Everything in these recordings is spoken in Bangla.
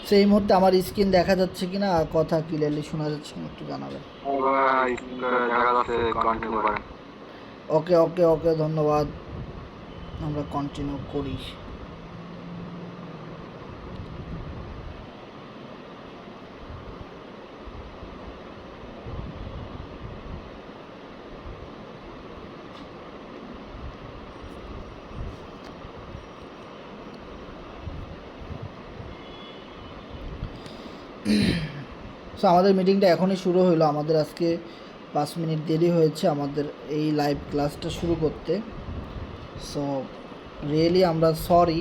সেই মুহূর্তে আমার স্ক্রিন দেখা যাচ্ছে কিনা আর কথা ক্লিয়ারলি শোনা যাচ্ছে কিনা একটু জানাবেন। দেখা যাচ্ছে, কন্টিনিউ করেন। ওকে ওকে ওকে, ধন্যবাদ। আমরা কন্টিনিউ করি। সো আমাদের মিটিংটা এখনই শুরু হলো। আমাদের আজকে 5 মিনিট দেরি হয়েছে আমাদের এই লাইভ ক্লাসটা শুরু করতে। সো রিয়েলি আমরা সরি।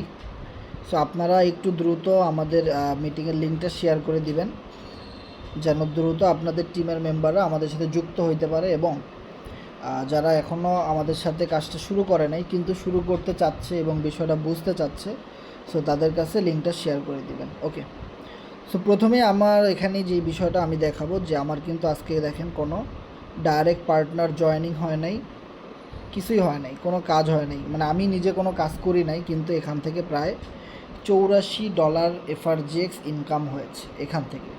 সো আপনারা একটু দ্রুত আমাদের মিটিংয়ের লিঙ্কটা শেয়ার করে দিবেন, যেন দ্রুত আপনাদের টিমের মেম্বাররা আমাদের সাথে যুক্ত হইতে পারে, এবং যারা এখনও আমাদের সাথে কাজটা শুরু করে নাই কিন্তু শুরু করতে চাচ্ছে এবং বিষয়টা বুঝতে চাচ্ছে, সো তাদের কাছে লিঙ্কটা শেয়ার করে দিবেন। ওকে, সো প্রথমে আমার এখানে যে বিষয়টা আমি দেখাবো যে আমার কিন্তু আজকে দেখেন কোনো ডাইরেক্ট পার্টনার জয়েনিং হয় নাই, কিছুই হয় নাই, কোনো কাজ হয় নাই, মানে আমি নিজে কোনো কাজ করি নাই, কিন্তু এখান থেকে প্রায় $84 এফআরজিএক্স ইনকাম হয়েছে এখান থেকে,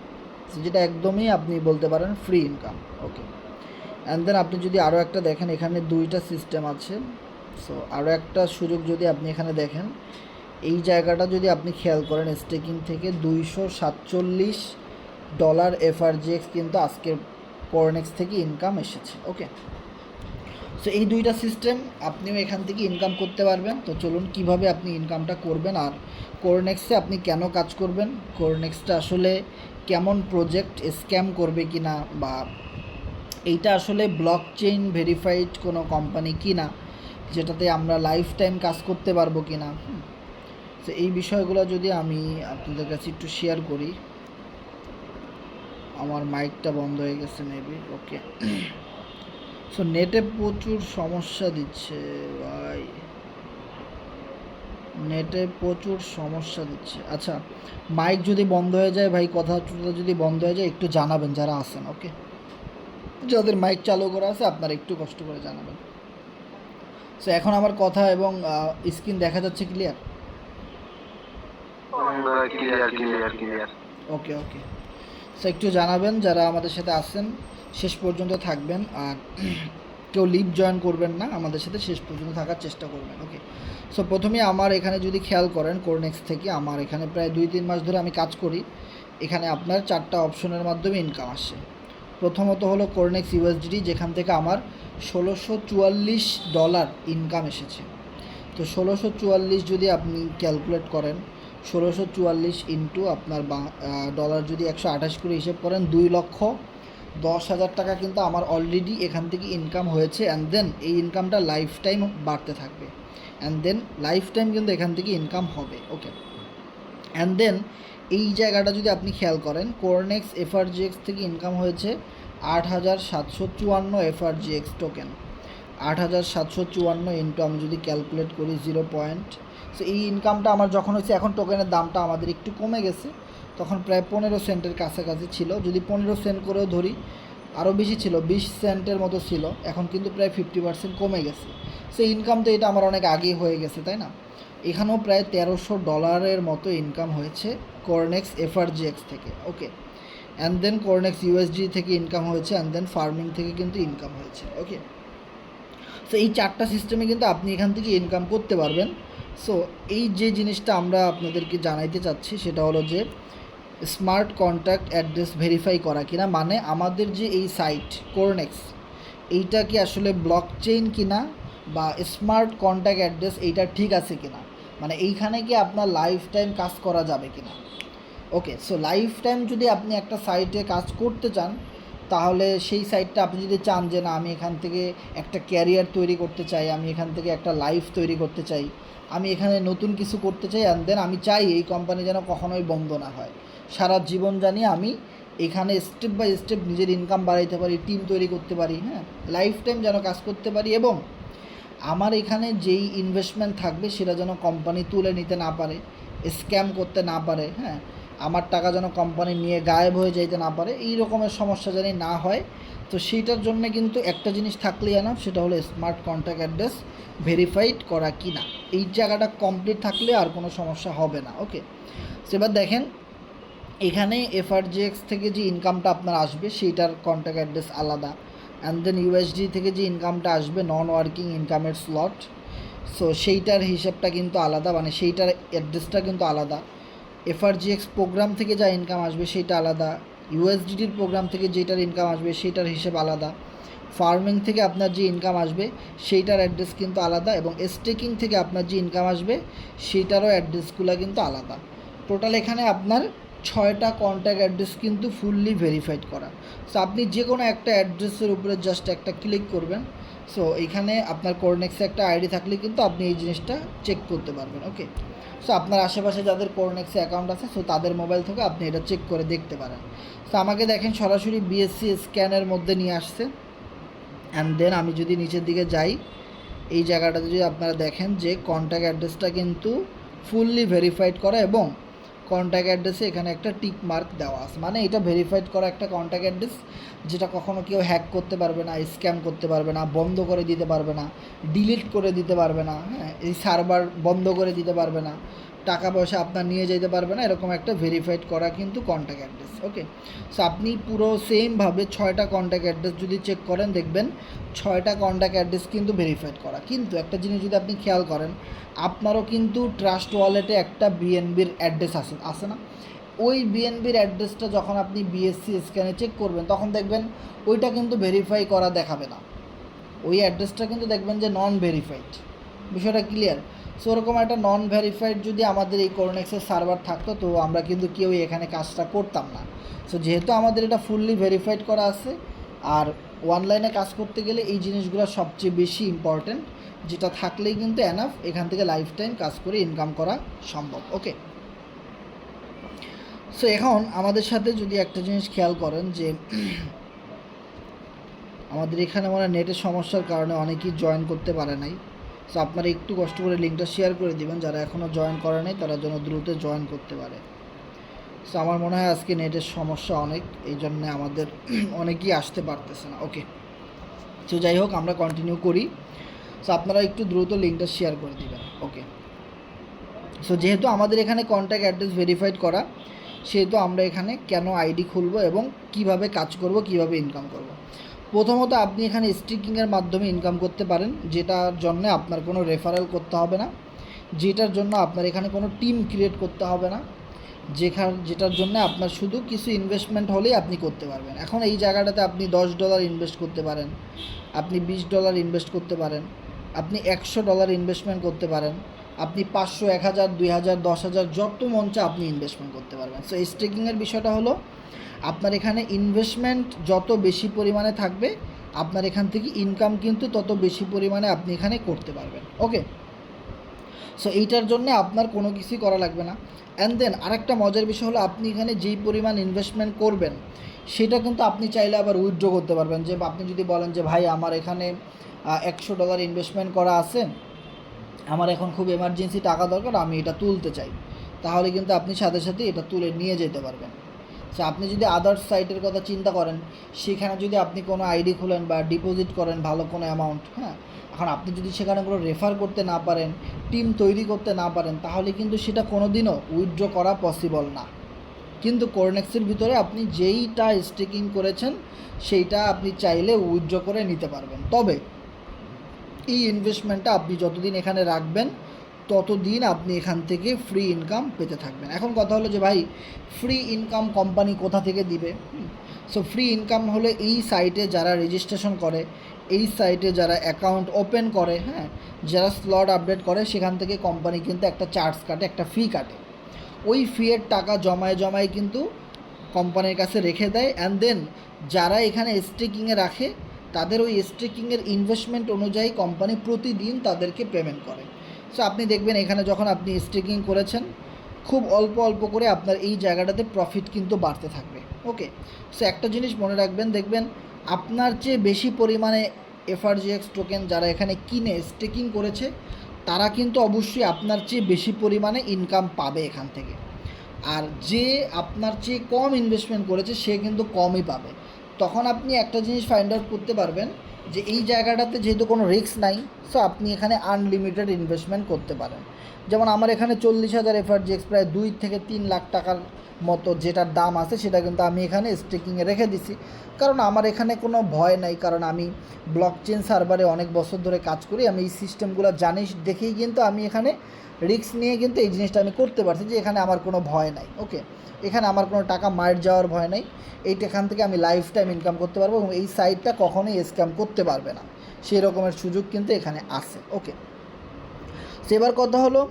যেটা একদমই আপনি বলতে পারেন free income. Okay, and then আপনি যদি আরও একটা দেখেন, এখানে 2টা সিস্টেম আছে। সো আরও একটা সুযোগ যদি আপনি এখানে দেখেন, এই জায়গাটা যদি আপনি খেয়াল করেন, স্টেকিং থেকে $247 এফআরজিএক্স কিন্তু আজকের কোরনেক্স থেকে ইনকাম এসেছে। ওকে, সো এই 2টা সিস্টেম আপনিও এখান থেকে ইনকাম করতে পারবেন। তো চলুন কীভাবে আপনি ইনকামটা করবেন, আর কোরনেক্সে আপনি কেন কাজ করবেন, কোরনেক্সটা আসলে কেমন প্রজেক্ট, স্ক্যাম করবে কি না, বা এইটা আসলে ব্লক চেইন ভেরিফাইড কোনো কোম্পানি কি না, যেটাতে আমরা লাইফ টাইম কাজ করতে পারবো কি না। তো এই বিষয়গুলো যদি আমি আপনাদের কাছে একটু শেয়ার করি। আমার মাইকটা বন্ধ হয়ে গেছে মেবি। ওকে, সো নেটে প্রচুর সমস্যা দিচ্ছে ভাই, নেটে প্রচুর সমস্যা দিচ্ছে। আচ্ছা, মাইক যদি বন্ধ হয়ে যায় ভাই, কথা যদি বন্ধ হয়ে যায় একটু জানাবেন যারা আছেন। ওকে, যাদের মাইক চালু করা আছে আপনারা একটু কষ্ট করে জানাবেন। সো এখন আমার কথা এবং স্ক্রিন দেখা যাচ্ছে clear? Clear clear clear. Okay okay, so একটু জানাবেন যারা আমাদের সাথে আসেন, শেষ পর্যন্ত থাকবেন, আর কেউ লিভ জয়েন করবেন না, আমাদের সাথে শেষ পর্যন্ত থাকার চেষ্টা করবেন। ওকে, সো প্রথমে আমার এখানে যদি খেয়াল করেন, কোরনেক্স থেকে আমার এখানে প্রায় 2-3 মাস ধরে আমি কাজ করি। এখানে আপনার 4টা অপশনের মাধ্যমে ইনকাম আসে। প্রথমত হলো কোরনেক্স ইউএসডি, যেখান থেকে আমার $1644 ইনকাম এসেছে। তো 1644 যদি আপনি ক্যালকুলেট করেন, 1644 ইন্টু আপনার ডলার যদি 128 করে হিসেব করেন, 2,10,000 টাকা কিন্তু আমার অলরেডি এখান থেকে ইনকাম হয়েছে। অ্যান্ড দেন এই ইনকামটা লাইফ টাইম বাড়তে থাকবে, অ্যান্ড দেন লাইফ টাইম কিন্তু এখান থেকে ইনকাম হবে। ওকে, অ্যান্ড দেন এই জায়গাটা যদি আপনি খেয়াল করেন, কোরনেক্স এফআরজিএক্স থেকে ইনকাম হয়েছে 8,754 এফআরজিএক্স টোকেন। 8,754 ইন্টু আমি যদি ক্যালকুলেট করি 0. সো এই ইনকামটা আমার যখন হচ্ছে, এখন টোকেনের দামটা আমাদের একটু কমে গেছে, তখন প্রায় 15 সেন্টের কাছাকাছি ছিল, যদি 15 সেন্ট করেও ধরি আরও বেশি ছিল, 20 সেন্টের মতো ছিল, এখন কিন্তু প্রায় 50% কমে গেছে। সো ইনকাম তো এটা আমার অনেক আগেই হয়ে গেছে, তাই না? এখানেও প্রায় $1,300 মতো ইনকাম হয়েছে কোরনেক্স এফআরজিএক্স থেকে। ওকে, অ্যান্ড দেন কোরনেক্স ইউএসডি থেকে ইনকাম হয়েছে, অ্যান্ড দেন ফার্মিং থেকে কিন্তু ইনকাম হয়েছে। ওকে, সো এই 4টা সিস্টেমে কিন্তু আপনি এখান থেকে ইনকাম করতে পারবেন। সো এই যে জিনিসটা আমরা আপনাদেরকে জানাইতে চাচ্ছি সেটা হলো যে স্মার্ট কন্ট্যাক্ট অ্যাড্রেস ভেরিফাই করা কিনা, মানে আমাদের যে এই সাইট কোরনেক্স, এইটা কি আসলে ব্লক চেইন কিনা, বা স্মার্ট কন্ট্যাক্ট অ্যাড্রেস এইটা ঠিক আছে কিনা, মানে এইখানে কি আপনার লাইফ টাইম কাজ করা যাবে কিনা। ওকে, সো লাইফ টাইম যদি আপনি একটা সাইটে কাজ করতে চান, তাহলে সেই সাইটটা আপনি যদি চান যে না আমি এখান থেকে একটা ক্যারিয়ার তৈরি করতে চাই, আমি এখান থেকে একটা লাইফ তৈরি করতে চাই, আমি এখানে নতুন কিছু করতে চাই, অ্যান্ড দেন আমি চাই এই কোম্পানি যেন কখনোই বন্ধ না হয়, সারা জীবন জানি আমি এখানে স্টেপ বাই স্টেপ নিজের ইনকাম বাড়াইতে পারি, টিম তৈরি করতে পারি, হ্যাঁ, লাইফ টাইম যেন কাজ করতে পারি, এবং আমার এখানে যেই ইনভেস্টমেন্ট থাকবে সেটা যেন কোম্পানি তুলে নিতে না পারে, স্ক্যাম করতে না পারে, হ্যাঁ, আমার টাকা যেন কোম্পানি নিয়ে গায়েব হয়ে যাইতে না পারে, এই রকমের সমস্যা জানি না হয়। তো সেইটার জন্য কিন্তু একটা জিনিস থাকলেই এনাফ, সেটা হলো স্মার্ট কন্ট্যাক্ট অ্যাড্রেস ভেরিফাইড করা কি না। এই জায়গাটা কমপ্লিট থাকলে আর কোনো সমস্যা হবে না। ওকে, এবার দেখেন এখানে এফআরজিএক্স থেকে যে ইনকামটা আপনার আসবে সেইটার কন্ট্যাক্ট অ্যাড্রেস আলাদা, অ্যান্ড দেন ইউএসডি থেকে যে ইনকামটা আসবে নন ওয়ার্কিং ইনকামের স্লট, সো সেইটার হিসাবটা কিন্তু আলাদা, মানে সেইটার অ্যাড্রেসটা কিন্তু আলাদা। এফআরজিএক্স প্রোগ্রাম থেকে যা ইনকাম আসবে সেইটা আলাদা, ইউএসডিটির প্রোগ্রাম থেকে যেটার ইনকাম আসবে সেইটার হিসেব আলাদা, ফার্মিং থেকে আপনার যে ইনকাম আসবে সেইটার অ্যাড্রেস কিন্তু আলাদা, এবং স্টেকিং থেকে আপনার যে ইনকাম আসবে সেইটারও অ্যাড্রেসগুলো কিন্তু আলাদা। টোটাল এখানে আপনার 6টা কন্ট্যাক্ট অ্যাড্রেস কিন্তু ফুললি ভেরিফাইড করা। সো আপনি যে কোনো একটা অ্যাড্রেসের উপরে জাস্ট একটা ক্লিক করবেন, সো এইখানে আপনার কোরনেক্সে একটা আইডি থাকলে কিন্তু আপনি এই জিনিসটা চেক করতে পারবেন। ওকে, সো আপনার আশেপাশে যাদের কোরনেক্সে অ্যাকাউন্ট আছে, সো তাদের মোবাইল থেকে আপনি এটা চেক করে দেখতে পারেন। সো আমাকে দেখেন সরাসরি বিএসসি স্ক্যানের মধ্যে নিয়ে আসছে, অ্যান্ড দেন আমি যদি নিচের দিকে যাই, এই জায়গাটাতে যদি আপনারা দেখেন যে কন্ট্যাক্ট অ্যাড্রেসটা কিন্তু ফুললি ভেরিফাইড করা, এবং কন্ট্যাক্ট অ্যাড্রেসে এখানে একটা টিক মার্ক দেওয়া আছে, মানে এটা ভেরিফাইড করা একটা কন্ট্যাক্ট অ্যাড্রেস, যেটা কখনো কেউ হ্যাক করতে পারবে না, স্ক্যাম করতে পারবে না, বন্ধ করে দিতে পারবে না, ডিলিট করে দিতে পারবে না, হ্যাঁ, এই সার্ভার বন্ধ করে দিতে পারবে না, টাকা পয়সা আপনার নিয়ে যেতে পারবে না, এরকম একটা ভেরিফাইড করা কিন্তু কন্ট্যাক্ট অ্যাড্রেস। ওকে, সো আপনি পুরো সেমভাবে 6টা কন্ট্যাক্ট অ্যাড্রেস যদি চেক করেন, দেখবেন 6টা কন্ট্যাক্ট অ্যাড্রেস কিন্তু ভেরিফাইড করা। কিন্তু একটা জিনিস যদি আপনি খেয়াল করেন, আপনারও কিন্তু ট্রাস্ট ওয়ালেটে একটা বিএনবির অ্যাড্রেস আছে না? ওই বিএনবির অ্যাড্রেসটা যখন আপনি বিএসসি স্ক্যানে চেক করবেন, তখন দেখবেন ওইটা কিন্তু ভেরিফাই করা দেখাবে না, ওই অ্যাড্রেসটা কিন্তু দেখবেন যে নন ভেরিফাইড। বিষয়টা ক্লিয়ার? সো ওরকম একটা নন ভেরিফাইড যদি আমাদের এই কোরনেক্সের সার্ভার থাকতো, তো আমরা কিন্তু কেউই এখানে কাজটা করতাম না। সো যেহেতু আমাদের এটা ফুললি ভেরিফাইড করা আছে, আর অনলাইনে কাজ করতে গেলে এই জিনিসগুলো সবচেয়ে বেশি ইম্পর্ট্যান্ট, যেটা থাকলেই কিন্তু এনাফ এখান থেকে লাইফ টাইম কাজ করে ইনকাম করা সম্ভব। ওকে, সো এখন আমাদের সাথে যদি একটা জিনিস খেয়াল করেন যে আমাদের এখানে মনে হয় নেটের সমস্যার কারণে অনেকেই জয়েন করতে পারে নাই। সো আপনারা একটু কষ্ট করে লিঙ্কটা শেয়ার করে দিবেন, যারা এখনও জয়েন করে নাই তারা যেন দ্রুত জয়েন করতে পারে। সো আমার মনে হয় আজকে নেটের সমস্যা অনেক, এই জন্যে আমাদের অনেকেই আসতে পারতেছে না। ওকে, সো যাই হোক, আমরা কন্টিনিউ করি। সো আপনারা একটু দ্রুত লিঙ্কটা শেয়ার করে দিবেন। ওকে, সো যেহেতু আমাদের এখানে কন্ট্যাক্ট অ্যাড্রেস ভেরিফাইড করা, সেহেতু আমরা এখানে কেন আইডি খুলবো এবং কিভাবে কাজ করব, কিভাবে ইনকাম করব। প্রথমত আপনি এখানে স্টিকিংয়ের মাধ্যমে ইনকাম করতে পারেন, যেটার জন্য আপনার কোনো রেফারেল করতে হবে না, যেটার জন্য আপনার এখানে কোনো টিম ক্রিয়েট করতে হবে না, যেটার জন্য আপনার শুধু কিছু ইনভেস্টমেন্ট হলেই আপনি করতে পারবেন। এখন এই জায়গাটাতে আপনি $10 ইনভেস্ট করতে পারেন, আপনি $20 ইনভেস্ট করতে পারেন, আপনি $100 ইনভেস্টমেন্ট করতে পারেন, আপনি 500, 1000, 2000, 10,000 যত মন চায় আপনি ইনভেস্টমেন্ট করতে পারবেন। সো স্টেকিংয়ের বিষয়টা হলো, আপনার এখানে ইনভেস্টমেন্ট যত বেশি পরিমাণে থাকবে, আপনার এখান থেকে ইনকাম কিন্তু তত বেশি পরিমাণে আপনি এখানে করতে পারবেন। ওকে, সো এইটার জন্য আপনার কোনো কিছুই করা লাগবে না। অ্যান্ড দেন আরেকটা মজার বিষয় হলো, আপনি এখানে যেই পরিমাণ ইনভেস্টমেন্ট করবেন সেটা কিন্তু আপনি চাইলে আবার উইথড্র করতে পারবেন। যে আপনি যদি বলেন যে ভাই আমার এখানে $100 ইনভেস্টমেন্ট করা আছে, আমার এখন খুব এমার্জেন্সি টাকা দরকার, আমি এটা তুলতে চাই, তাহলে কিন্তু আপনি সাথে সাথে এটা তুলে নিয়ে যেতে পারবেন। সো আপনি যদি আদার্স সাইটের কথা চিন্তা করেন, সেখানে যদি আপনি কোনো আইডি খুলেন বা ডিপোজিট করেন ভালো কোনো অ্যামাউন্ট, হ্যাঁ, এখন আপনি যদি সেখানে কোনো রেফার করতে না পারেন, টিম তৈরি করতে না পারেন, তাহলে কিন্তু সেটা কোনো দিনও উইথড্র করা পসিবল না। কিন্তু কোরনেক্সের ভিতরে আপনি যেইটা স্টেকিং করেছেন সেইটা আপনি চাইলে উইথড্র করে নিতে পারবেন। তবে এই ইনভেস্টমেন্টটা আপনি যতদিন এখানে রাখবেন ততদিন আপনি এখান থেকে ফ্রি ইনকাম পেতে থাকবেন। এখন কথা হলো যে ভাই, ফ্রি ইনকাম কোম্পানি কোথা থেকে দিবে? সো ফ্রি ইনকাম হলে এই সাইটে যারা রেজিস্ট্রেশন করে, এই সাইটে যারা অ্যাকাউন্ট ওপেন করে, হ্যাঁ, যারা স্লট আপডেট করে, সেখান থেকে কোম্পানি কিন্তু একটা চার্জ কাটে, একটা ফি কাটে। ওই ফিয়ের টাকা জমায় কিন্তু কোম্পানির কাছে রেখে দেয়, অ্যান্ড দেন যারা এখানে স্টেকিংয়ে রাখে তাদের ওই স্টেকিংয়ের ইনভেস্টমেন্ট অনুযায়ী কোম্পানি প্রতিদিন তাদেরকে পেমেন্ট করে। সো আপনি দেখবেন এখানে যখন আপনি স্টেকিং করেছেন, খুব অল্প অল্প করে আপনার এই জায়গাটাতে প্রফিট কিন্তু বাড়তে থাকবে। ওকে, সো একটা জিনিস মনে রাখবেন, দেখবেন আপনার চেয়ে বেশি পরিমাণে এফআরজিএক্স টোকেন যারা এখানে কিনে স্টেকিং করেছে, তারা কিন্তু অবশ্যই আপনার চেয়ে বেশি পরিমাণে ইনকাম পাবে এখান থেকে। আর যে আপনার চেয়ে কম ইনভেস্টমেন্ট করেছে সে কিন্তু কমই পাবে। তখন আপনি একটা জিনিস ফাইন্ড আউট করতে পারবেন যে এই জায়গাটাতে যেহেতু কোনো রিস্ক নাই, সো আপনি এখানে আনলিমিটেড ইনভেস্টমেন্ট করতে পারেন। যেমন আমার এখানে 40,000 এফআরজিএক্স, প্রায় 2 থেকে 3 লাখ টাকার মতো যেটার দাম আছে সেটা কিন্তু আমি এখানে স্টেকিংয়ে রেখে দিছি, কারণ আমার এখানে কোনো ভয় নাই, কারণ আমি ব্লকচেন সার্ভারে অনেক বছর ধরে কাজ করি, আমি এই সিস্টেমগুলো জানি দেখেই কিন্তু আমি এখানে রিস্ক নিয়ে কিন্তু এই জিনিসটা আমি করতে পারছি যে এখানে আমার কোনো ভয় নাই। ওকে, এখানে আমার কোনো টাকা মার যাওয়ার ভয় নাই, এখান থেকে আমি লাইফ টাইম ইনকাম করতে পারবো এবং এই সাইটটা কখনোই স্ক্যাম করতে পারবে না, সেই রকমের সুযোগ কিন্তু এখানে আছে। ওকে, সেবার কথা হলো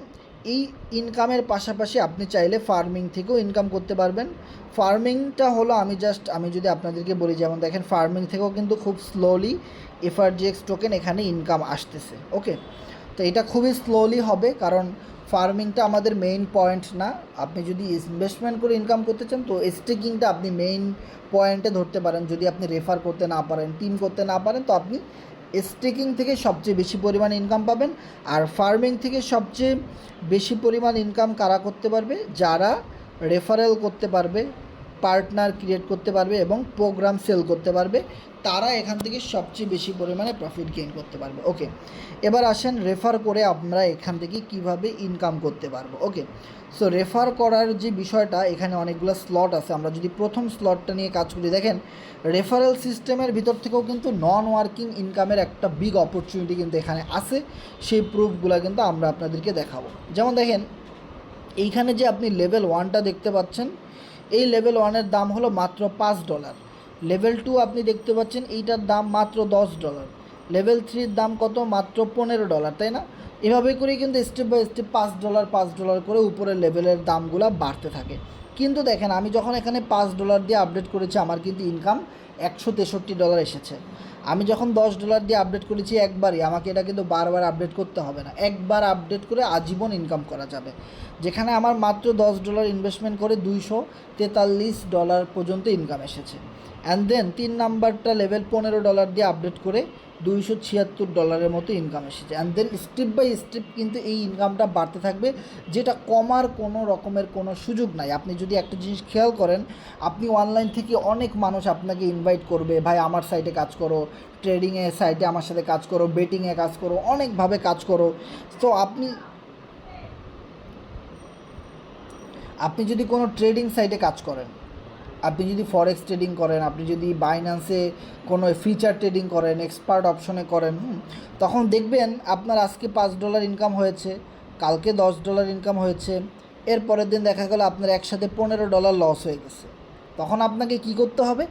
এই ইনকামের পাশাপাশি আপনি চাইলে ফার্মিং থেকেও ইনকাম করতে পারবেন। ফার্মিংটা হলো আমি যদি আপনাদেরকে বলি, যেমন দেখেন ফার্মিং থেকেও কিন্তু খুব স্লোলি এফআরজিএক্স টোকেন এখানে ইনকাম আসতেছে। ওকে, তো এটা খুবই স্লোলি হবে, কারণ ফার্মিংটা আমাদের মেইন পয়েন্ট না। আপনি যদি ইনভেস্টমেন্ট করে ইনকাম করতে চান তো স্টেকিংটা আপনি মেইন পয়েন্টে ধরতে পারেন। যদি আপনি রেফার করতে না পারেন, টিম করতে না পারেন, তো আপনি স্টেকিং থেকে সবচেয়ে বেশি পরিমাণ ইনকাম পাবেন। আর ফার্মিং থেকে সবচেয়ে বেশি পরিমাণ ইনকাম কারা করতে পারবে? যারা রেফারেল করতে পারবে, পার্টনার ক্রিয়েট করতে পারবে এবং প্রোগ্রাম সেল করতে পারবে, তারা এখান থেকে সবচেয়ে বেশি পরিমাণে প্রফিট গেইন করতে পারবে। ওকে, এবার আসেন রেফার করে আমরা এখান থেকে কিভাবে ইনকাম করতে পারবো। ওকে, সো রেফার করার যে বিষয়টা, এখানে অনেকগুলো স্লট আছে। আমরা যদি প্রথম স্লটটা নিয়ে কাজ করি, দেখেন রেফারেল সিস্টেমের ভিতর থেকেও কিন্তু নন ওয়ার্কিং ইনকামের একটা বিগ অপরচুনিটি কিন্তু এখানে আছে। সেই প্রুফগুলো কিন্তু আমরা আপনাদেরকে দেখাবো। যেমন দেখেন এইখানে যে আপনি লেভেল 1টা দেখতে পাচ্ছেন, এই লেভেল 1-এর দাম হলো মাত্র $5। লেভেল 2 আপনি দেখতে পাচ্ছেন, এইটার দাম মাত্র $10। লেভেল 3-র দাম কত? মাত্র $15, তাই না? এভাবে করেই কিন্তু স্টেপ বাই স্টেপ $5 করে উপরের লেভেলের দামগুলো বাড়তে থাকে। কিন্তু দেখেন আমি যখন এখানে $5 দিয়ে আপডেট করেছি, আমার কিন্তু ইনকাম $163 এসেছে। আমি যখন $10 দিয়ে আপডেট করেছি একবারই, আমাকে এটা কিন্তু বারবার আপডেট করতে হবে না, একবার আপডেট করে আজীবন ইনকাম করা যাবে। যেখানে আমার মাত্র $10 ইনভেস্টমেন্ট করে $243 পর্যন্ত ইনকাম এসেছে। অ্যান্ড দেন 3 নাম্বারটা লেভেল $15 দিয়ে আপডেট করে $276 মতো ইনকাম এসেছে। And then step by step কিন্তু এই ইনকামটা বাড়তে থাকবে, যেটা কমার কোনো রকমের কোনো সুযোগ নাই। আপনি যদি একটা জিনিস খেয়াল করেন, আপনি অনলাইন থেকে অনেক মানুষ আপনাকে ইনভাইট করবে, ভাই আমার সাইটে কাজ করো, ট্রেডিংয়ে সাইটে আমার সাথে কাজ করো, বেটিংয়ে কাজ করো, অনেকভাবে কাজ করো। তো আপনি যদি কোনো ট্রেডিং সাইটে কাজ করেন, আপনি যদি ফরেক্স ট্রেডিং করেন, আপনি যদি বাইন্যান্সে কোনো ফিচার ট্রেডিং করেন, এক্সপার্ট অপশনে করেন, তখন দেখবেন আপনার আজকে $5 ইনকাম হয়েছে, কালকে $10 ইনকাম হয়েছে, এর পরের দিন দেখা গেল আপনার একসাথে $15 লস হয়ে গেছে। তখন আপনাকে কি করতে হবে?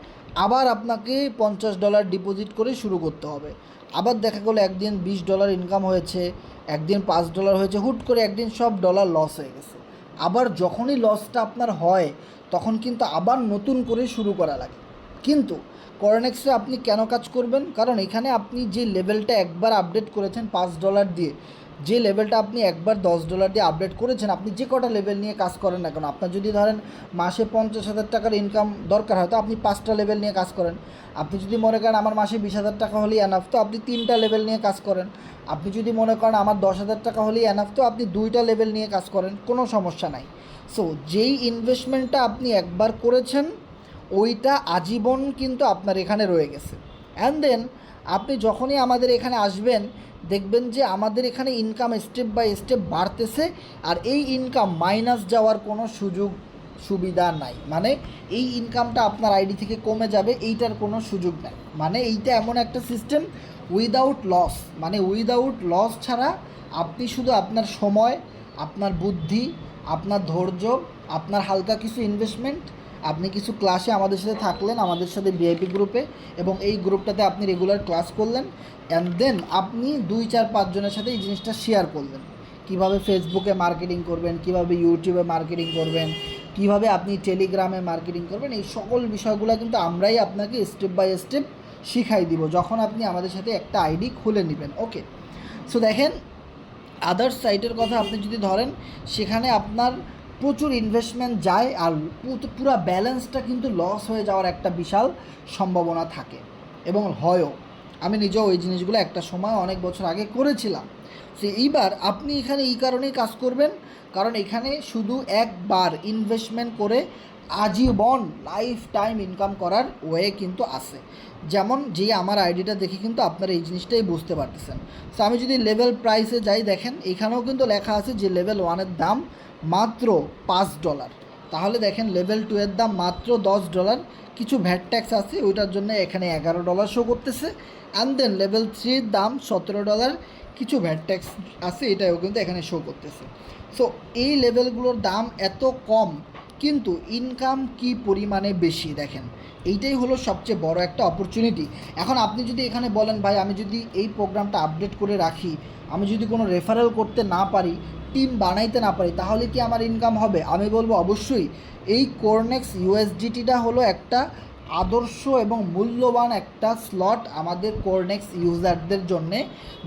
আবার আপনাকে $50 ডিপোজিট করে শুরু করতে হবে। আবার দেখা গেলো একদিন $20 ইনকাম হয়েছে, একদিন $5 হয়েছে, হুট করে একদিন সব ডলার লস হয়ে গেছে। আবার যখনই লসটা আপনার হয়, তখন কিন্তু আবার নতুন করে শুরু করা লাগে। কিন্তু করেনেক্সে আপনি কেন কাজ করবেন? কারণ এখানে আপনি যে লেভেলটা একবার আপডেট করেছেন $5 দিয়ে, যে লেভেলটা আপনি একবার $10 দিয়ে আপডেট করেছেন, আপনি যে কটা লেভেল নিয়ে কাজ করেন না কেন, আপনার যদি ধরেন মাসে $50,000 ইনকাম দরকার হয়, তো আপনি 5টা লেভেল নিয়ে কাজ করেন। আপনি যদি মনে করেন আমার মাসে $20,000 হলেই এনাফ, তো আপনি 3টা লেভেল নিয়ে কাজ করেন। আপনি যদি মনে করেন আমার $10,000 হলেই এনাফ, তো আপনি 2টা লেভেল নিয়ে কাজ করেন, কোনো সমস্যা নাই। সো যেই ইনভেস্টমেন্টটা আপনি একবার করেছেন, ওইটা আজীবন কিন্তু আপনার এখানে রয়ে গেছে। অ্যান্ড দেন আপনি যখনই আমাদের এখানে আসবেন, দেখবেন যে আমাদের এখানে ইনকাম স্টেপ বাই স্টেপ বাড়তেছে, আর এই ইনকাম মাইনাস যাওয়ার কোনো সুবিধা নাই। মানে এই ইনকামটা আপনার আইডি থেকে কমে যাবে, এইটার কোনো সুযোগ নাই। মানে এইটা এমন একটা সিস্টেম উইদাউট লস, মানে উইদাউট লস ছাড়া আপনি শুধু আপনার সময়, আপনার বুদ্ধি, আপনার ধৈর্য, আপনার হালকা কিছু ইনভেস্টমেন্ট, আপনি কিছু ক্লাসে আমাদের সাথে থাকলেন, আমাদের সাথে ভিআইপি গ্রুপে, এবং এই গ্রুপটাতে আপনি রেগুলার ক্লাস করলেন, অ্যান্ড দেন আপনি 2-4-5 জনের সাথে এই জিনিসটা শেয়ার করলেন, কিভাবে ফেসবুকে মার্কেটিং করবেন, কিভাবে ইউটিউবে মার্কেটিং করবেন, কিভাবে আপনি টেলিগ্রামে মার্কেটিং করবেন, এই সকল বিষয়গুলো কিন্তু আমরাই আপনাকে স্টেপ বাই স্টেপ শিখাই দিব যখন আপনি আমাদের সাথে একটা আইডি খুলে নেবেন। ওকে, সো দেখেন আদার্স সাইটের কথা আপনি যদি ধরেন, সেখানে আপনার প্রচুর ইনভেস্টমেন্ট যায়, আর পুরো ব্যালেন্সটা কিন্তু লস হয়ে যাওয়ার একটা বিশাল সম্ভাবনা থাকে, এবং হয়ও। আমি নিজেও ওই জিনিসগুলো একটা সময় অনেক বছর আগে করেছিলাম। সে এইবার আপনি এখানে এই কারণেই কাজ করবেন, কারণ এখানে শুধু একবার ইনভেস্টমেন্ট করে আজীবন লাইফ টাইম ইনকাম করার ওয়ে কিন্তু আছে। যেমন যে আমার আইডিটা দেখে কিন্তু আপনারা এই জিনিসটাই বুঝতে পারতেছেন। সো আমি যদি লেভেল প্রাইসে যাই, দেখেন এখানেও কিন্তু লেখা আছে যে লেভেল 1-এর দাম মাত্র $5। তাহলে দেখেন লেভেল 2 এর দাম মাত্র $10, কিছু ভ্যাট ট্যাক্স আছে ওইটার জন্য এখানে $11 শো করতেছে। অ্যান্ড দেন লেভেল 3 এর দাম $17, কিছু ভ্যাট ট্যাক্স আছে এটাও কিন্তু এখানে শো করতেছে। সো এই লেভেলগুলোর দাম এত কম কিন্তু ইনকাম কি পরিমাণে বেশি দেখেন, এইটাই হলো সবচেয়ে বড় একটা অপরচুনিটি। এখন আপনি যদি এখানে বলেন ভাই আমি যদি এই প্রোগ্রামটা আপডেট করে রাখি, আমি যদি কোনো রেফারেল করতে না পারি, টিম বানাইতে না পারি, তাহলে কি আমার ইনকাম হবে? আমি বলবো অবশ্যই। এই কোরনেক্স ইউএসডিটিটা হলো একটা আদর্শ এবং মূল্যবান একটা স্লট আমাদের কোরনেক্স ইউজারদের জন্যে,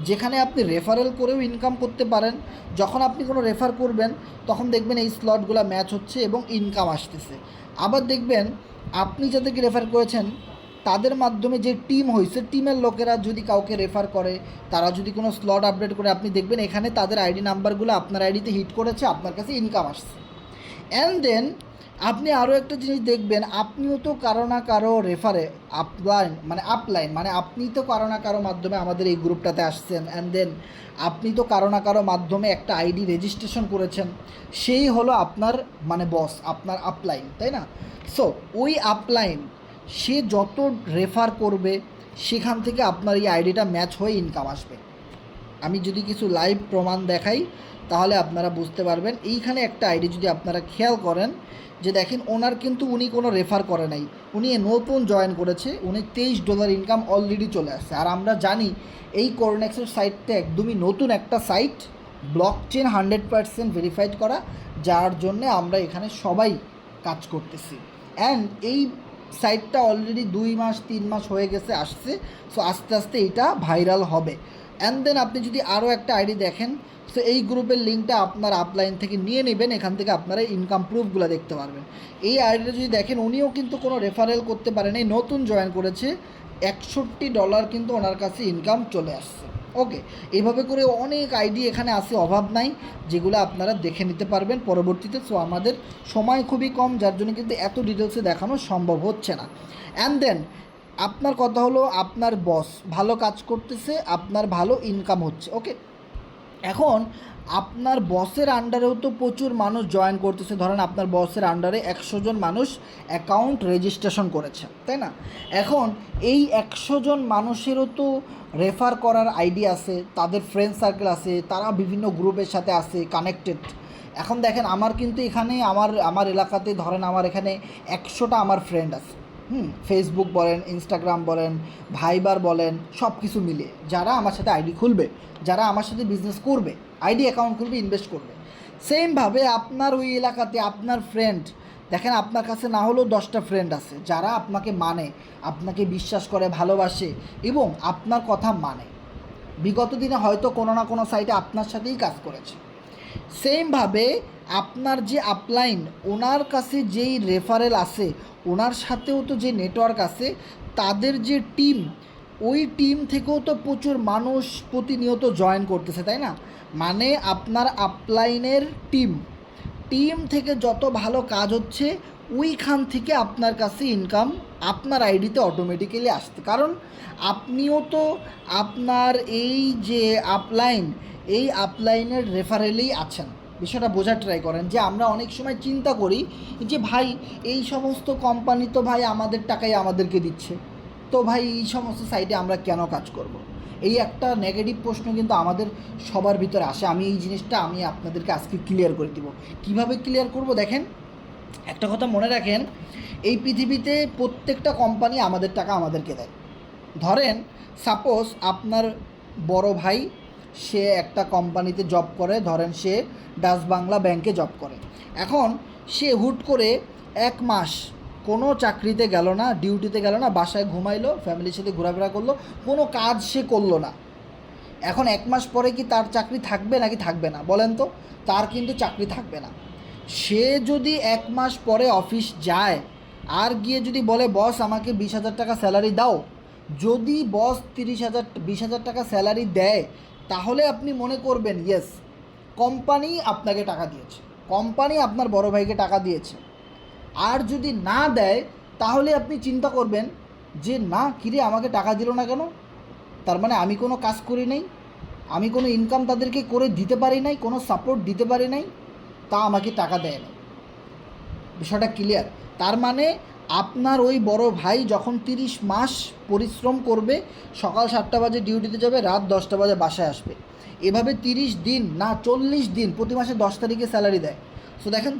যেখানে আপনি রেফারেল করেও ইনকাম করতে পারেন। যখন আপনি কোনো রেফার করবেন তখন দেখবেন এই স্লটগুলো ম্যাচ হচ্ছে এবং ইনকাম আসতেছে। আবার দেখবেন আপনি যাদেরকে রেফার করেছেন তাদের মাধ্যমে যে টিম হয়েছে, টিমের লোকেরা যদি কাউকে রেফার করে, তারা যদি কোনো স্লট আপডেট করে, আপনি দেখবেন এখানে তাদের আইডি নাম্বারগুলো আপনার আইডিতে হিট করেছে, আপনার কাছে ইনকাম আসছে। অ্যান্ড দেন আপনি আরও একটা জিনিস দেখবেন, আপনিও তো কারো না কারো রেফারে আপলাইন মানে আপনি তো কারো না কারো মাধ্যমে আমাদের এই গ্রুপটাতে আসছেন। অ্যান্ড দেন আপনি তো কারো না কারো মাধ্যমে একটা আইডি রেজিস্ট্রেশন করেছেন, সেই হলো আপনার বস, আপনার আপলাইন, তাই না? সো ওই আপলাইন সে যত রেফার করবে সেখান থেকে আপনার এই আইডিটা ম্যাচ হয়ে ইনকাম আসবে। আমি যদি কিছু লাইভ প্রমাণ দেখাই তাহলে আপনারা বুঝতে পারবেন। এইখানে একটা আইডি যদি আপনারা খেয়াল করেন যে দেখেন ওনার কিন্তু উনি কোনো রেফার করে নাই, উনি নতুন জয়েন করেছে, উনি $23 ইনকাম অলরেডি চলে আসছে। আর আমরা জানি এই কোরনেক্সের সাইটটা একদমই নতুন একটা সাইট, ব্লক চেন 100% ভেরিফাইড করা, যার জন্যে আমরা এখানে সবাই কাজ করতেছি। অ্যান্ড এই সাইটটা অলরেডি 2 মাস 3 মাস হয়ে গেছে আসছে। সো আস্তে আস্তে এটা ভাইরাল হবে। অ্যান্ড দেন আপনি যদি আরও একটা আইডি দেখেন, সো এই গ্রুপের লিঙ্কটা আপনার আপলাইন থেকে নিয়ে নেবেন, এখান থেকে আপনারা ইনকাম প্রুফগুলো দেখতে পারবেন। এই আইডিটা যদি দেখেন উনিও কিন্তু কোনো রেফারেল করতে পারেন, এই নতুন জয়েন করেছে, $61 কিন্তু ওনার কাছে ইনকাম চলে আসছে। ওকে, এইভাবে করে অনেক আইডি এখানে আছে, অভাব নাই, যেগুলো আপনারা দেখে নিতে পারবেন পরবর্তীতে। সো আমাদের সময় খুবই কম, যার জন্য কিন্তু এত ডিটেলসে দেখানো সম্ভব হচ্ছে না। অ্যান্ড দেন আপনার কথা হলো আপনার বস ভালো কাজ করতেছে, আপনার ভালো ইনকাম হচ্ছে। ওকে, এখন আপনার বসের আন্ডারেও তো প্রচুর মানুষ জয়েন করতেছে। ধরেন আপনার বসের আন্ডারে 100 জন মানুষ অ্যাকাউন্ট রেজিস্ট্রেশন করেছে, তাই না? এখন এই 100 জন মানুষেরও তো রেফার করার আইডি আছে, তাদের ফ্রেন্ড সার্কেল আছে, তারা বিভিন্ন গ্রুপের সাথে আছে কানেক্টেড। এখন দেখেন আমার কিন্তু এখানে আমার এলাকাতে ধরেন আমার এখানে 100টা আমার ফ্রেন্ড আছে, ফেসবুক বলেন, ইনস্টাগ্রাম বলেন, ভাইবার বলেন, সব কিছু মিলে যারা আমার সাথে আইডি খুলবে, যারা আমার সাথে বিজনেস করবে, আইডি অ্যাকাউন্ট খুলবে, ইনভেস্ট করবে। সেমভাবে আপনার ওই এলাকাতে আপনার ফ্রেন্ড, দেখেন আপনার কাছে না হলেও 10টা ফ্রেন্ড আছে যারা আপনাকে মানে, আপনাকে বিশ্বাস করে, ভালোবাসে এবং আপনার কথা মানে। বিগত দিনে হয়তো কোনো না কোনো সাইটে আপনার সাথেই কাজ করেছে। সেমভাবে আপনার যে আপলাইন, ওনার কাছে যেই রেফারেল আছে, ওনার সাথেও তো যে নেটওয়ার্ক আছে, তাদের যে টিম, ওই টিম থেকেও তো প্রচুর মানুষ প্রতিনিয়ত জয়েন করতেছে, তাই না? মানে আপনার আপলাইনের টিম থেকে যত ভালো কাজ হচ্ছে, ওইখান থেকে আপনার কাছে ইনকাম আপনার আইডিতে অটোমেটিক্যালি আসছে। কারণ আপনিও তো আপনার এই যে এই আপলাইনের রেফারেলেই আছেন। বিষয়টা বোঝার ট্রাই করেন যে আমরা অনেক সময় চিন্তা করি যে ভাই এই সমস্ত কোম্পানি তো ভাই আমাদের টাকাই আমাদেরকে দিচ্ছে, তো ভাই এই সমস্ত সাইটে আমরা কেন কাজ করব? এই একটা নেগেটিভ প্রশ্ন কিন্তু আমাদের সবার ভিতরে আসে। আমি এই জিনিসটা আপনাদেরকে আজকে ক্লিয়ার করে দিব। কিভাবে ক্লিয়ার করব দেখেন, একটা কথা মনে রাখেন, এই পৃথিবীতে প্রত্যেকটা কোম্পানি আমাদের টাকা আমাদেরকে দেয়। ধরেন সাপোজ আপনার বড় ভাই সে একটা কোম্পানিতে জব করে, ধরেন সে ডাচ বাংলা ব্যাংকে জব করে। এখন সে হুট করে 1 মাস কোনো চাকরিতে গেল না, ডিউটিতে গেল না, বাসায় ঘুমাইলো, ফ্যামিলির সাথে ঘোরাফেরা করলো, কোনো কাজ সে করলো না। এখন 1 মাস পরে কি তার চাকরি থাকবে নাকি থাকবে না বলেন তো? তার কিন্তু চাকরি থাকবে না। সে যদি 1 মাস পরে অফিস যায় আর গিয়ে যদি বলে বস আমাকে 20,000 টাকা স্যালারি দাও, যদি বস 20,000 টাকা স্যালারি দেয়, তাহলে আপনি মনে করবেন ইয়েস, কোম্পানি আপনাকে টাকা দিয়েছে, কোম্পানি আপনার বড় ভাইকে টাকা দিয়েছে। আর যদি না দেয় তাহলে আপনি চিন্তা করবেন যে না, কিরে আমাকে টাকা দিল না কেন? তার মানে আমি কোনো কাজ করি নাই, আমি কোনো ইনকাম তাদেরকে করে দিতে পারি নাই, কোনো সাপোর্ট দিতে পারি নাই, তা আমাকে টাকা দেয় না। বিষয়টা ক্লিয়ার? তার মানে আপনার ওই বড় ভাই যখন 30 মাস পরিশ্রম করবে, সকাল 7টা বাজে ডিউটিতে যাবে, রাত 10টা বাজে বাসায় আসবে, এভাবে 30 দিন না 40 দিন, প্রতি মাসে 10 তারিখে স্যালারি দেয়। সো দেখেন